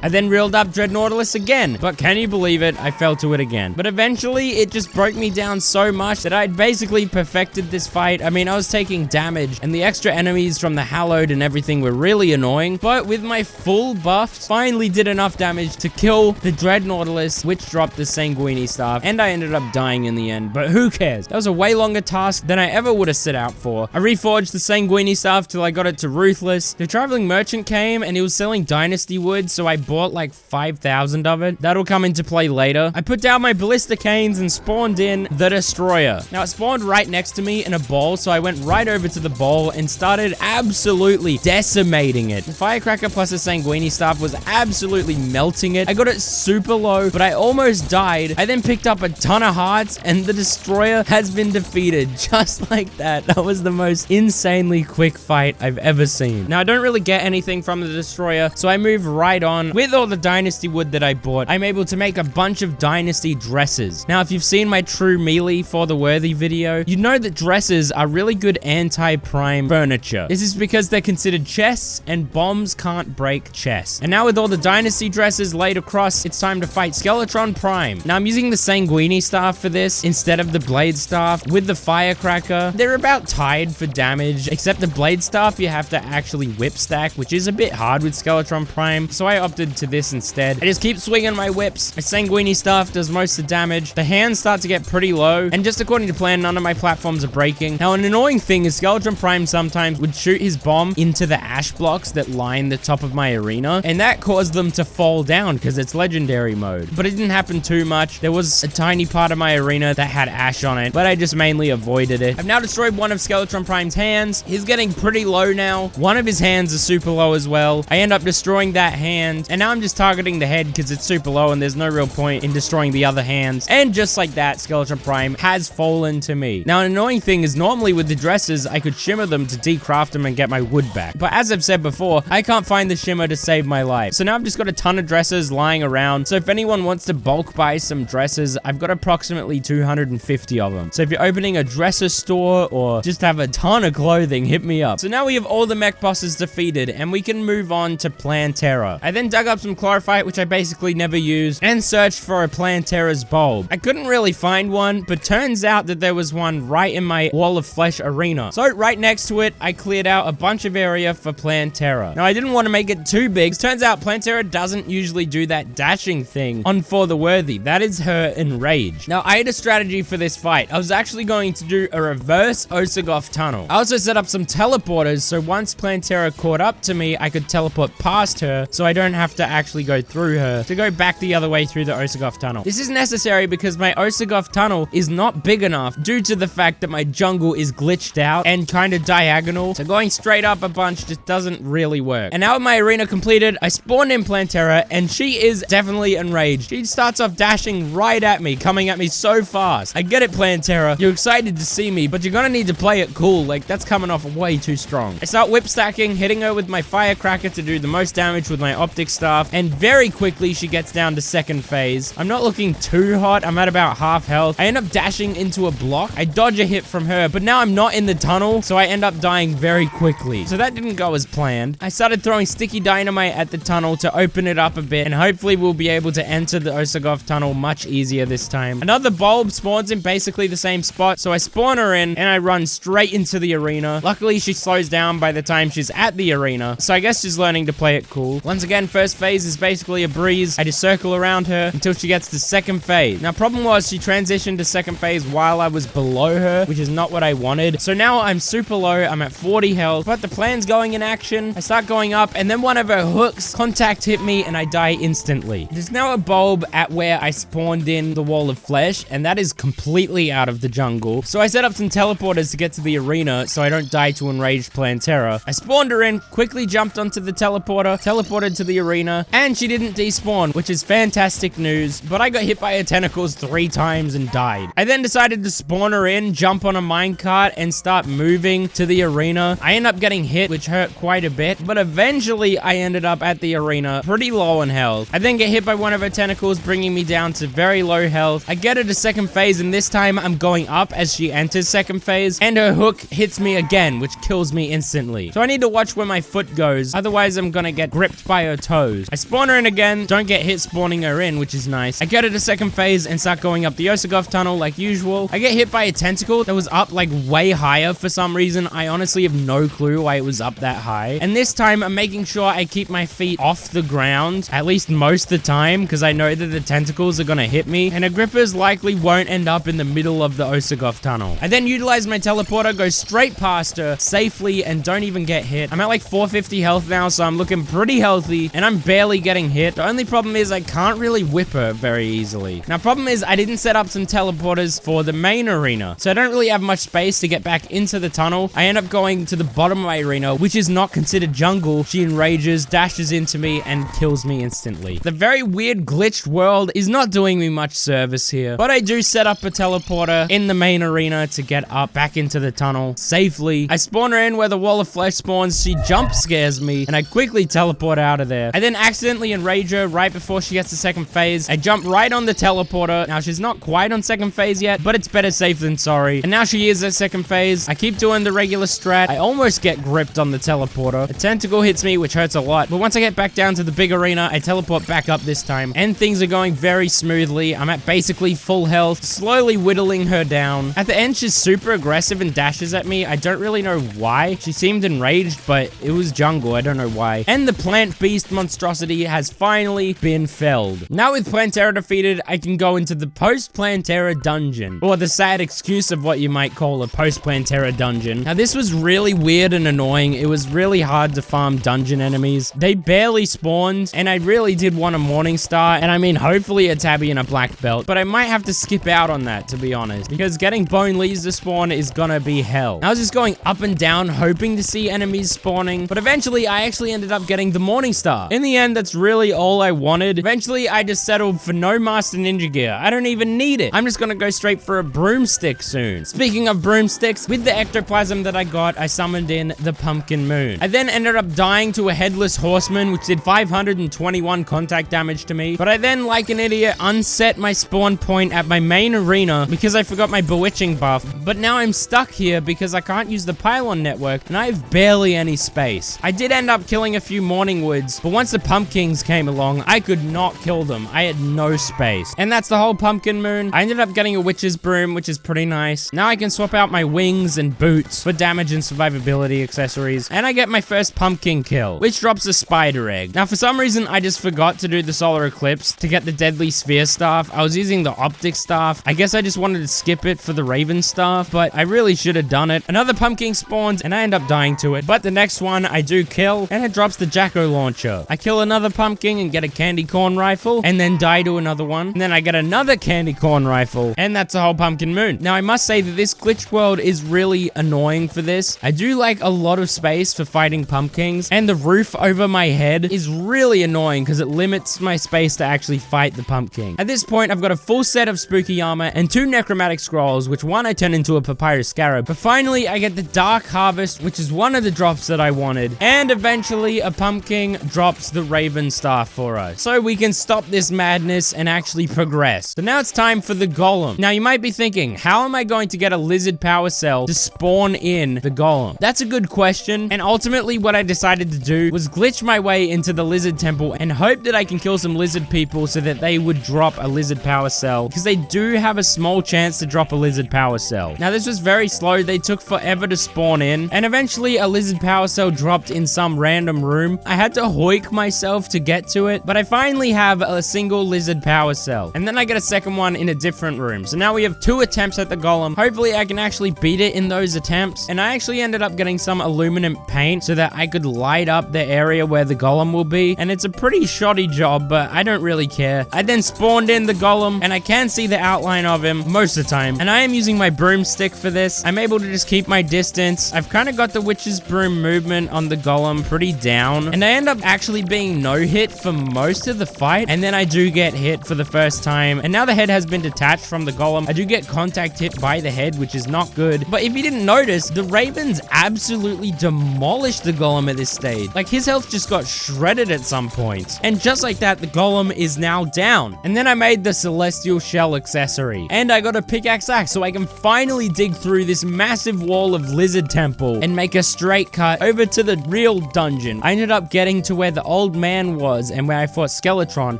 I then reeled up Dread Nautilus again, but can you believe it? I fell to it again. But eventually, it just broke me down so much that I'd basically perfected this fight. I mean, I was taking damage, and the extra enemies from the Hallowed and everything were really annoying, but with my full buffs, finally did enough damage to kill the Dread Nautilus, which dropped the Sanguini staff, and I ended up dying in the end, but who cares? That was a way longer task than I ever would have set out for. I reforged the Sanguini staff till I got it to Ruthless. The Traveling Merchant came, and he was selling Dynasty Wood, so I bought like 5,000 of it. That'll come into play later. I put down my Ballista Canes and spawned in the Destroyer. Now, it spawned right next to me in a bowl, so I went right over to the bowl and started absolutely decimating it. The Firecracker plus the Sanguini staff was absolutely melting it. I got it super low, but I almost died. I then picked up a ton of hearts, and the Destroyer has been defeated just like that. That was the most insanely quick fight I've ever seen. Now, I don't really get anything from the Destroyer, so I move right on with with all the dynasty wood that I bought, I'm able to make a bunch of dynasty dresses. Now, if you've seen my true melee for the worthy video, you know that dresses are really good anti-prime furniture. This is because they're considered chests, and bombs can't break chests. And now with all the dynasty dresses laid across, it's time to fight Skeletron Prime. Now, I'm using the Sanguini staff for this instead of the blade staff with the firecracker. They're about tied for damage, except the blade staff you have to actually whip stack, which is a bit hard with Skeletron Prime, so I opted to this instead. I just keep swinging my whips. My Sanguini staff does most of the damage. The hands start to get pretty low, and just according to plan, none of my platforms are breaking. Now, an annoying thing is Skeletron Prime sometimes would shoot his bomb into the ash blocks that line the top of my arena, and that caused them to fall down because it's legendary mode. But it didn't happen too much. There was a tiny part of my arena that had ash on it, but I just mainly avoided it. I've now destroyed one of Skeletron Prime's hands. He's getting pretty low now. One of his hands is super low as well. I end up destroying that hand, and now I'm just targeting the head because it's super low and there's no real point in destroying the other hands. And just like that, Skeletron Prime has fallen to me. Now, an annoying thing is normally with the dresses, I could shimmer them to decraft them and get my wood back. But as I've said before, I can't find the shimmer to save my life. So now I've just got a ton of dresses lying around. So if anyone wants to bulk buy some dresses, I've got approximately 250 of them. So if you're opening a dresser store or just have a ton of clothing, hit me up. So now we have all the mech bosses defeated, and we can move on to Plantera. I then dug up some chlorophyte, which I basically never used, and searched for a Plantera's bulb. I couldn't really find one, but turns out that there was one right in my wall of flesh arena. So right next to it, I cleared out a bunch of area for Plantera. Now, I didn't want to make it too big. Turns out Plantera doesn't usually do that dashing thing on For the Worthy. That is her enrage. Now, I had a strategy for this fight. I was actually going to do a reverse Osagoth tunnel. I also set up some teleporters, so once Plantera caught up to me, I could teleport past her, so I don't have to actually go through her to go back the other way through the Osagoth tunnel. This is necessary because my Osagoth tunnel is not big enough due to the fact that my jungle is glitched out and kind of diagonal, so going straight up a bunch just doesn't really work. And now with my arena completed, I spawned in Plantera, and she is definitely enraged. She starts off dashing right at me, coming at me so fast. I get it, Plantera. You're excited to see me, but you're gonna need to play it cool. Like, that's coming off way too strong. I start whip stacking, hitting her with my firecracker to do the most damage with my optic staff, and very quickly she gets down to second phase. I'm not looking too hot. I'm at about half health. I end up dashing into a block. I dodge a hit from her, but now I'm not in the tunnel, so I end up dying very quickly. So that didn't go as planned. I started throwing sticky dynamite at the tunnel to open it up a bit, and hopefully we'll be able to enter the Osagoth tunnel much easier this time. Another bulb spawns in basically the same spot, so I spawn her in, and I run straight into the arena. Luckily, she slows down by the time she's at the arena, so I guess she's learning to play it cool. Once again, first phase is basically a breeze. I just circle around her until she gets to second phase. Now, problem was she transitioned to second phase while I was below her, which is not what I wanted. So now I'm super low. I'm at 40 health, but the plan's going in action. I start going up, and then one of her hooks contact hit me, and I die instantly. There's now a bulb at where I spawned in the wall of flesh, and that is completely out of the jungle. So I set up some teleporters to get to the arena so I don't die to enraged Plantera. I spawned her in, quickly jumped onto the teleporter, teleported to the arena, and she didn't despawn, which is fantastic news, but I got hit by her tentacles 3 times and died. I then decided to spawn her in, jump on a minecart, and start moving to the arena. I end up getting hit, which hurt quite a bit, but eventually I ended up at the arena pretty low on health. I then get hit by one of her tentacles, bringing me down to very low health. I get her to second phase, and this time I'm going up as she enters second phase, and her hook hits me again, which kills me instantly. So I need to watch where my foot goes, otherwise I'm gonna get gripped by her toes. I spawn her in again, don't get hit spawning her in, which is nice. I get her to second phase and start going up the Osagoth tunnel like usual. I get hit by a tentacle that was up like way higher for some reason. I honestly have no clue why it was up that high. And this time I'm making sure I keep my feet off the ground, at least most of the time, because I know that the tentacles are gonna hit me, and her grippers likely won't end up in the middle of the Osagoth tunnel. I then utilize my teleporter, go straight past her safely, and don't even get hit. I'm at like 450 health now, so I'm looking pretty healthy, and I'm barely getting hit. The only problem is I can't really whip her very easily. Now, problem is I didn't set up some teleporters for the main arena, so I don't really have much space to get back into the tunnel. I end up going to the bottom of my arena, which is not considered jungle. She enrages, dashes into me, and kills me instantly. The very weird glitched world is not doing me much service here, but I do set up a teleporter in the main arena to get up back into the tunnel safely. I spawn her in where the wall of flesh spawns. She jump scares me, and I quickly teleport out of there. I then accidentally enrage her right before she gets to second phase. I jump right on the teleporter. Now, she's not quite on second phase yet, but it's better safe than sorry. And now she is at second phase. I keep doing the regular strat. I almost get gripped on the teleporter. A tentacle hits me, which hurts a lot. But once I get back down to the big arena, I teleport back up this time. And things are going very smoothly. I'm at basically full health, slowly whittling her down. At the end, she's super aggressive and dashes at me. I don't really know why. She seemed enraged, but it was jungle. I don't know why. And the plant beast monstrosity has finally been felled. Now with Plantera defeated, I can go into the post-Plantera dungeon, or the sad excuse of what you might call a post-Plantera dungeon. Now this was really weird and annoying. It was really hard to farm dungeon enemies. They barely spawned, and I really did want a Morning Star, and I mean hopefully a Tabby and a Black Belt, but I might have to skip out on that, to be honest, because getting Bone Leaves to spawn is gonna be hell. I was just going up and down hoping to see enemies spawning, but eventually I actually ended up getting the Morning Star. In the end, that's really all I wanted. Eventually I just settled for no Master Ninja gear. I don't even need it. I'm just gonna go straight for a broomstick soon. Speaking of broomsticks, with the ectoplasm that I got, I summoned in the Pumpkin Moon. I then ended up dying to a Headless Horseman, which did 521 contact damage to me, but I then, like an idiot, unset my spawn point at my main arena because I forgot my bewitching buff, but now I'm stuck here because I can't use the pylon network and I have barely any space. I did end up killing a few Morning Woods, but once the Pumpkins came along, I could not kill them. I had no space. And that's the whole Pumpkin Moon. I ended up getting a Witch's Broom, which is pretty nice. Now I can swap out my wings and boots for damage and survivability accessories, and I get my first pumpkin kill, which drops a spider egg. Now for some reason, I just forgot to do the solar eclipse to get the deadly sphere staff. I was using the optic staff. I guess I just wanted to skip it for the Raven staff, but I really should have done it. Another pumpkin spawns, and I end up dying to it, but the next one I do kill, and it drops the Jacko launcher. I kill another pumpkin and get a candy corn rifle, and then die to another one, and then I get another candy corn rifle, and that's the whole Pumpkin Moon. Now I must say that this glitch world is really annoying for this. I do like a lot of space for fighting pumpkins, and the roof over my head is really annoying because it limits my space to actually fight the pumpkin. At this point, I've got a full set of spooky armor and 2 necromantic scrolls, which one I turn into a papyrus scarab, but finally I get the Dark Harvest, which is one of the drops that I wanted, and eventually a pumpkin drops the Raven staff for us, so we can stop this madness and actually progress. So now it's time for the golem. Now you might be thinking, how am I going to get a lizard power cell to spawn in the golem? That's a good question, and ultimately what I decided to do was glitch my way into the lizard temple and hope that I can kill some lizard people so that they would drop a lizard power cell, because they do have a small chance to drop a lizard power cell. Now this was very slow. They took forever to spawn in, and eventually a lizard power cell dropped in some random room. I had to hoik myself to get to it, but I finally have a single lizard power cell, and then I get a second one in a different room. So now we have 2 attempts at the golem. Hopefully I can actually beat it in those attempts, and I actually ended up getting some illuminant paint so that I could light up the area where the golem will be, and it's a pretty shoddy job, but I don't really care. I then spawned in the golem, and I can see the outline of him most of the time, and I am using my broomstick for this. I'm able to just keep my distance. I've kind of got the Witch's Broom movement on the golem pretty down, and I end up actually being no hit for most of the fight, and then I do get hit for the first time, and now the head has been detached from the golem. I do get contact hit by the head, which is not good, but if you didn't notice, the ravens absolutely demolished the golem at this stage. Like, his health just got shredded at some point, and just like that, the golem is now down. And then I made the celestial shell accessory, and I got a pickaxe axe so I can finally dig through this massive wall of lizard temple and make a straight cut over to the real dungeon. I ended up getting to where the old man was and where I fought Skeletron,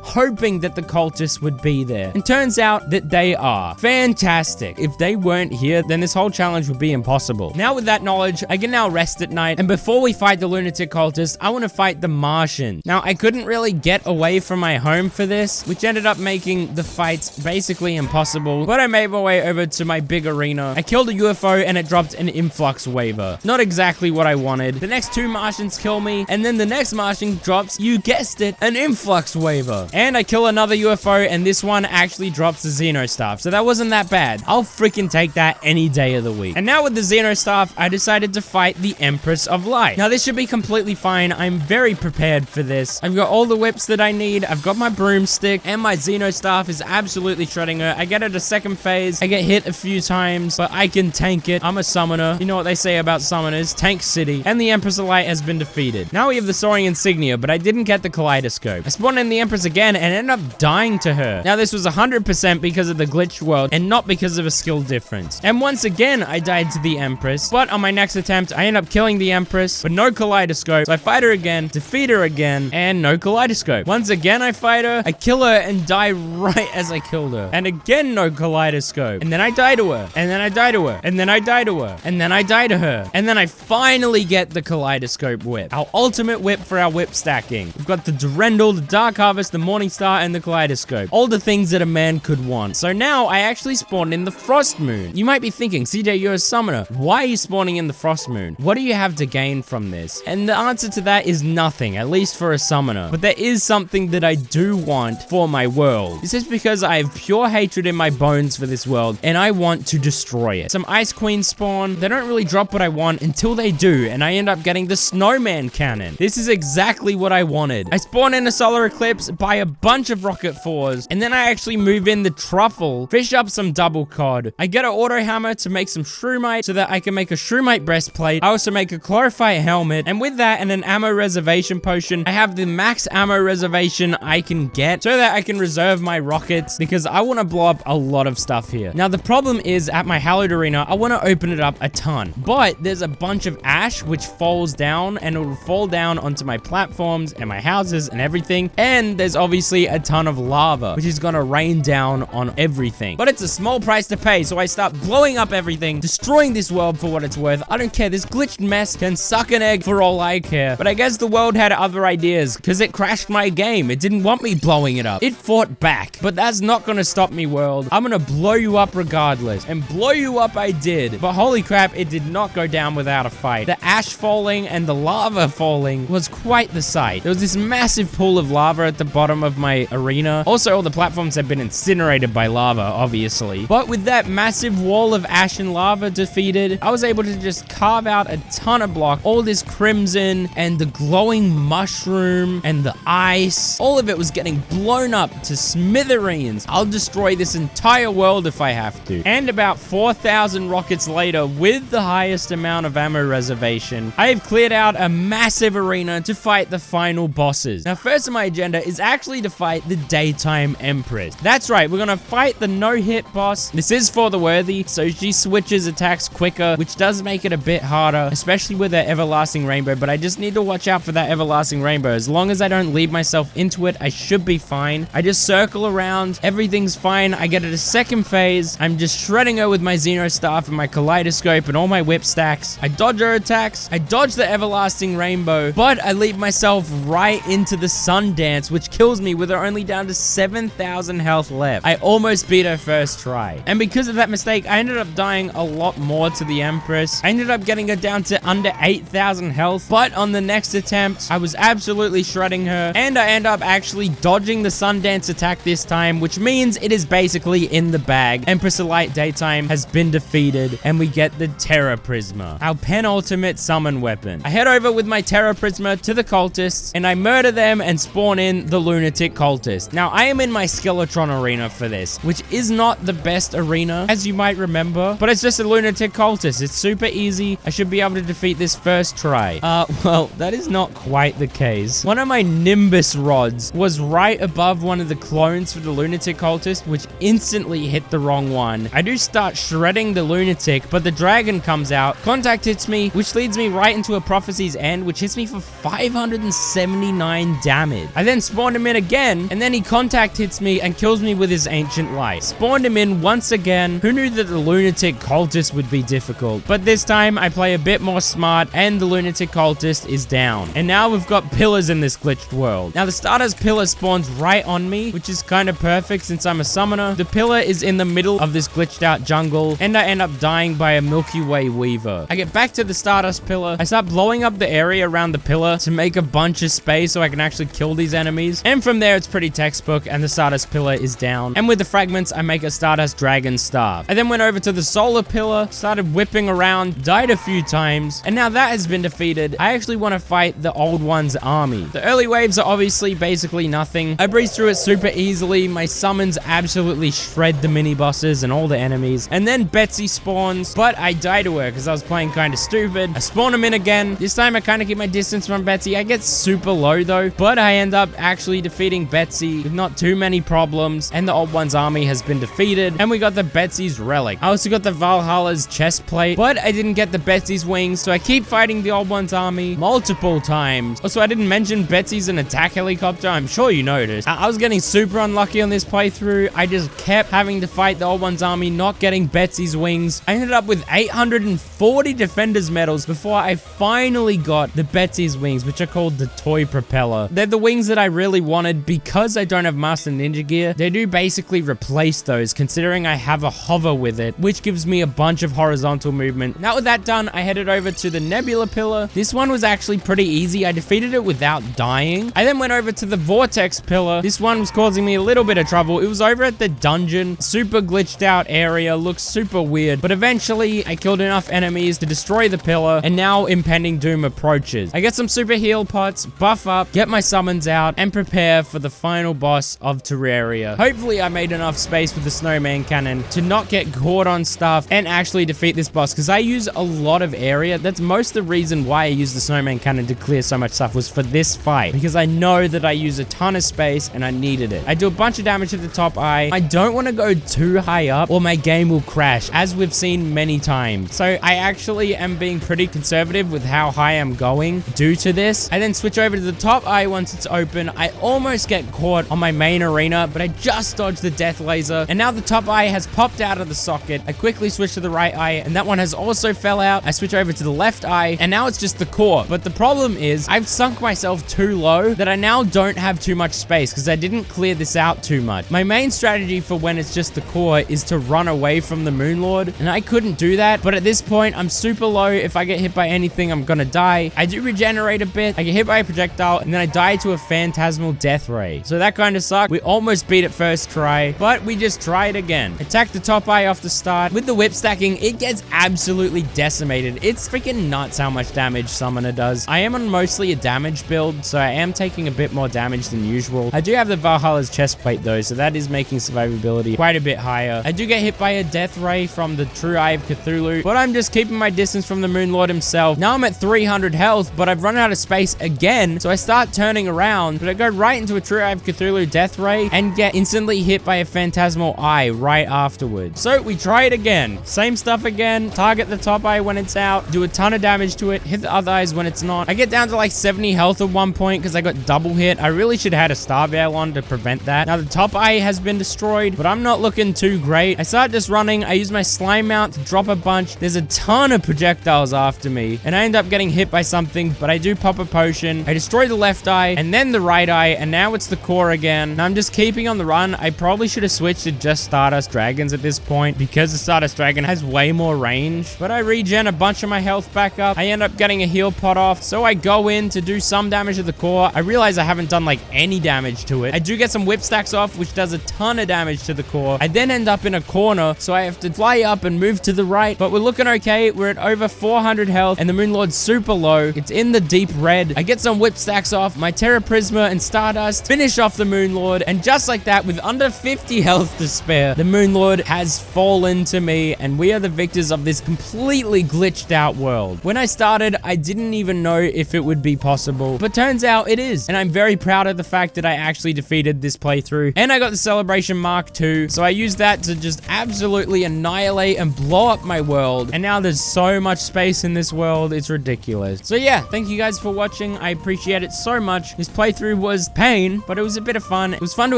hoping that the cultists would be there. And turns out that they are. Fantastic. If they weren't here, then this whole challenge would be impossible. Now with that knowledge, I can now rest at night, and before we fight the lunatic cultists, I want to fight the Martian. Now, I couldn't really get away from my home for this, which ended up making the fights basically impossible, but I made my way over to my big arena. I killed a UFO, and it dropped an influx waiver. Not exactly what I wanted. The next 2 Martians kill me, and then the next Martian drops, you guessed it, an influx waiver. And I kill another UFO, and this one actually drops the Xeno staff, so that wasn't that bad. I'll freaking take that any day of the week. And now with the Xeno staff, I decided to fight the Empress of Light. Now this should be completely fine. I'm very prepared for this. I've got all the whips that I need. I've got my broomstick, and my Xeno staff is absolutely shredding her. I get her to second phase. I get hit a few times, but I can tank it. I'm a summoner. You know what they say about summoners. Tank City. And the Empress of Light has been defeated. Now we have the Soaring Insignia, but I I didn't get the kaleidoscope. I spawned in the Empress again and ended up dying to her. Now, this was 100% because of the glitched world and not because of a skill difference. And once again, I died to the Empress, but on my next attempt, I end up killing the Empress, but no kaleidoscope. So I fight her again, defeat her again, and no kaleidoscope. Once again, I fight her, I kill her, and die right as I killed her. And again, no kaleidoscope. And then I die to her, and then I die to her, and then I die to her, and then I die to her. And then I finally get the kaleidoscope whip, our ultimate whip for our whip stacking. We've got the Durendal, the Dark Harvest, the Morning Star, and the kaleidoscope. All the things that a man could want. So now I actually spawned in the Frost Moon. You might be thinking, CJ, you're a summoner. Why are you spawning in the Frost Moon? What do you have to gain from this? And the answer to that is nothing, at least for a summoner. But there is something that I do want for my world. This is because I have pure hatred in my bones for this world, and I want to destroy it. Some Ice Queens spawn. They don't really drop what I want until they do, and I end up getting the Snowman Cannon. This is exactly what I wanted. I spawn in a solar eclipse, buy a bunch of rocket fours, and then I actually move in the truffle, fish up some double cod. I get an auto hammer to make some shroomite so that I can make a shroomite breastplate. I also make a chlorophyte helmet, and with that and an ammo reservation potion, I have the max ammo reservation I can get so that I can reserve my rockets because I want to blow up a lot of stuff here. Now, the problem is at my hallowed arena, I want to open it up a ton, but there's a bunch of ash which falls down, and it will fall down onto my platforms and my houses and everything. And there's obviously a ton of lava, which is going to rain down on everything. But it's a small price to pay, so I start blowing up everything, destroying this world for what it's worth. I don't care. This glitched mess can suck an egg for all I care. But I guess the world had other ideas because it crashed my game. It didn't want me blowing it up. It fought back. But that's not going to stop me, world. I'm going to blow you up regardless. And blow you up I did. But holy crap, it did not go down without a fight. The ash falling and the lava falling was quite the sight. There was this massive pool of lava at the bottom of my arena. Also, all the platforms have been incinerated by lava, obviously. But with that massive wall of ash and lava defeated, I was able to just carve out a ton of block. All this crimson and the glowing mushroom and the ice. All of it was getting blown up to smithereens. I'll destroy this entire world if I have to. And about 4,000 rockets later, with the highest amount of ammo reservation, I have cleared out a massive arena to fight the final bosses. Now, first on my agenda is actually to fight the Daytime Empress. That's right, we're gonna fight the no-hit boss. This is for the worthy, so she switches attacks quicker, which does make it a bit harder, especially with her everlasting rainbow, but I just need to watch out for that everlasting rainbow. As long as I don't lead myself into it, I should be fine. I just circle around, everything's fine. I get to the second phase. I'm just shredding her with my Xeno Staff and my kaleidoscope and all my whip stacks. I dodge her attacks. I dodge the everlasting rainbow, but I lead myself right into the sun dance, which kills me with her only down to 7,000 health left. I almost beat her first try. And because of that mistake, I ended up dying a lot more to the Empress. I ended up getting her down to under 8,000 health, but on the next attempt, I was absolutely shredding her, and I end up actually dodging the Sundance attack this time, which means it is basically in the bag. Empress Elite Daytime has been defeated, and we get the Terra Prisma, our penultimate summon weapon. I head over with my Terra Prisma to the cultists, and I murder them and spawn in the Lunatic Cultist. Now, I am in my Skeletron arena for this, which is not the best arena, as you might remember, but it's just a Lunatic Cultist. It's super easy. I should be able to defeat this first try. Well, that is not quite the case. One of my Nimbus rods was right above one of the clones for the Lunatic Cultist, which instantly hit the wrong one. I do start shredding the Lunatic, but the dragon comes out. Contact hits me, which leads me right into a Prophecy's End, which hits me for 579 damage. I then spawned him in again, and then he contact hits me and kills me with his Ancient Light. Spawned him in once again. Who knew that the Lunatic Cultist would be difficult? But this time, I play a bit more smart, and the Lunatic Cultist is down. And now we've got pillars in this glitched world. Now, the Stardust pillar spawns right on me, which is kind of perfect since I'm a summoner. The pillar is in the middle of this glitched out jungle, and I end up dying by a Milky Way Weaver. I get back to the Stardust pillar. I start blowing up the area around the pillar to make a bunch of space so I can actually kill these enemies. And from there, it's pretty textbook, and the Stardust pillar is down. And with the fragments, I make a Stardust Dragon Staff. I then went over to the Solar pillar, started whipping around, died a few times, and now that has been defeated. I actually want to fight the Old One's army. The early waves are obviously basically nothing. I breeze through it super easily. My summons absolutely shred the mini bosses and all the enemies. And then Betsy spawns, but I die to her because I was playing kind of stupid. I spawn him in again. This time I kind of keep my distance from Betsy. I get super low though, but I end up actually defeating Betsy with not too many problems, and the Old One's army has been defeated, and we got the Betsy's relic. I also got the Valhalla's chest plate, but I didn't get the Betsy's wings, so I keep fighting the Old One's army multiple times. Also, I didn't mention Betsy's an attack helicopter. I'm sure you noticed. I was getting super unlucky on this playthrough. I just kept having to fight the Old One's army, not getting Betsy's wings. I ended up with 840 defenders medals before I finally got the Betsy's wings, which are called the toy propeller. They're the wings that I really wanted because I don't have Master Ninja gear. They do basically replace those, considering I have a hover with it, which gives me a bunch of horizontal movement. Now with that done, I headed over to the Nebula pillar. This one was actually pretty easy. I defeated it without dying. I then went over to the Vortex pillar. This one was causing me a little bit of trouble. It was over at the dungeon. Super glitched out area. Looks super weird. But eventually, I killed enough enemies to destroy the pillar, and now impending doom approaches. I get some super heal pots, buff up, get my summons out, and prepare for the final boss of Terraria. Hopefully, I made enough space with the snowman cannon to not get caught on stuff and actually defeat this boss, because I use a lot of area. That's most the reason why I used the snowman cannon to clear so much stuff, was for this fight, because I know that I use a ton of space and I needed it. I do a bunch of damage to the top eye. I don't want to go too high up or my game will crash, as we've seen many times. So I actually am being pretty conservative with how high I'm going due to this. I then switch over to the top eye once it's open. I almost get caught on my main arena, but I just dodged the death laser, and now the top eye has popped out of the socket. I quickly switch to the right eye, and that one has also fell out. I switch over to the left eye, and now it's just the core. But the problem is I've sunk myself too low that I now don't have too much space because I didn't clear this out too much. My main strategy for when it's just the core is to run away from the Moon Lord, and I couldn't do that. But at this point, I'm super low. If I get hit by anything, I'm gonna die. I do regenerate a bit. I get hit by a projectile, and then I die to a phantasmal death ray. So that kind of sucked. We almost beat it first try, but we just try it again. Attack the top eye off the start. With the whip stacking, it gets absolutely decimated. It's freaking nuts how much damage Summoner does. I am on mostly a damage build, so I am taking a bit more damage than usual. I do have the Valhalla's chest plate though, so that is making survivability quite a bit higher. I do get hit by a death ray from the True Eye of Cthulhu, but I'm just keeping my distance from the Moon Lord himself. Now I'm at 300 health, but I've run out of space again, so I start turning around, but I go right into a True Eye of Cthulhu death ray and get instantly hit by a phantasmal eye right afterwards. So we try it again. Same stuff again. Target the top eye when it's out, do a ton of damage to it, hit the other eyes when it's not. I get down to like 70 health at one point because I got double hit. I really should have had a star veil on to prevent that. Now the top eye has been destroyed, but I'm not looking too great. I start just running. I use my slime mount to drop a bunch. There's a ton of projectiles after me, and I end up getting hit by something, but I do pop a potion. I destroy the left eye and then the right eye, and now it's the core again. Now I'm just keeping on the run. I probably should have switched to just Stardust Dragons at this point because the Stardust Dragon has way more range, but I regen a bunch of my health back up. I end up getting a heal pot off, so I go in to do some damage to the core. I realize I haven't done like any damage to it. I do get some whip stacks off, which does a ton of damage to the core. I then end up in a corner, so I have to fly up and move to the right, but we're looking okay. We're at over 400 health, and the Moon Lord's super low. It's in the deep red. I get some whip stacks off. My Terra Prisma and Stardust finish off the Moon Lord, and just like that, with under 50 health to spare, the Moon Lord has fallen to me, and we are the victors of this completely glitched out world. When I started, I didn't even know if it would be possible, but turns out it is, and I'm very proud of the fact that I actually defeated this playthrough, and I got the Celebration Mark II, so I used that to just absolutely annihilate and blow up my world, and now there's so much space in this world, it's ridiculous. So yeah, thank you guys for watching. I appreciate it so much. This playthrough was pain, but it was a bit of fun. It was fun to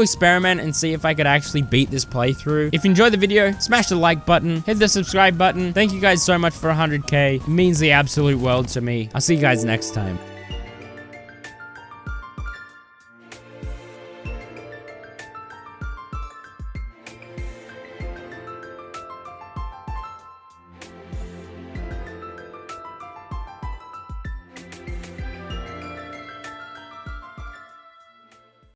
experiment and see if I could actually beat this playthrough. If you enjoyed the video, smash the like button, hit the subscribe button. Thank you guys so much for 100K. It means the absolute world to me. I'll see you guys next time.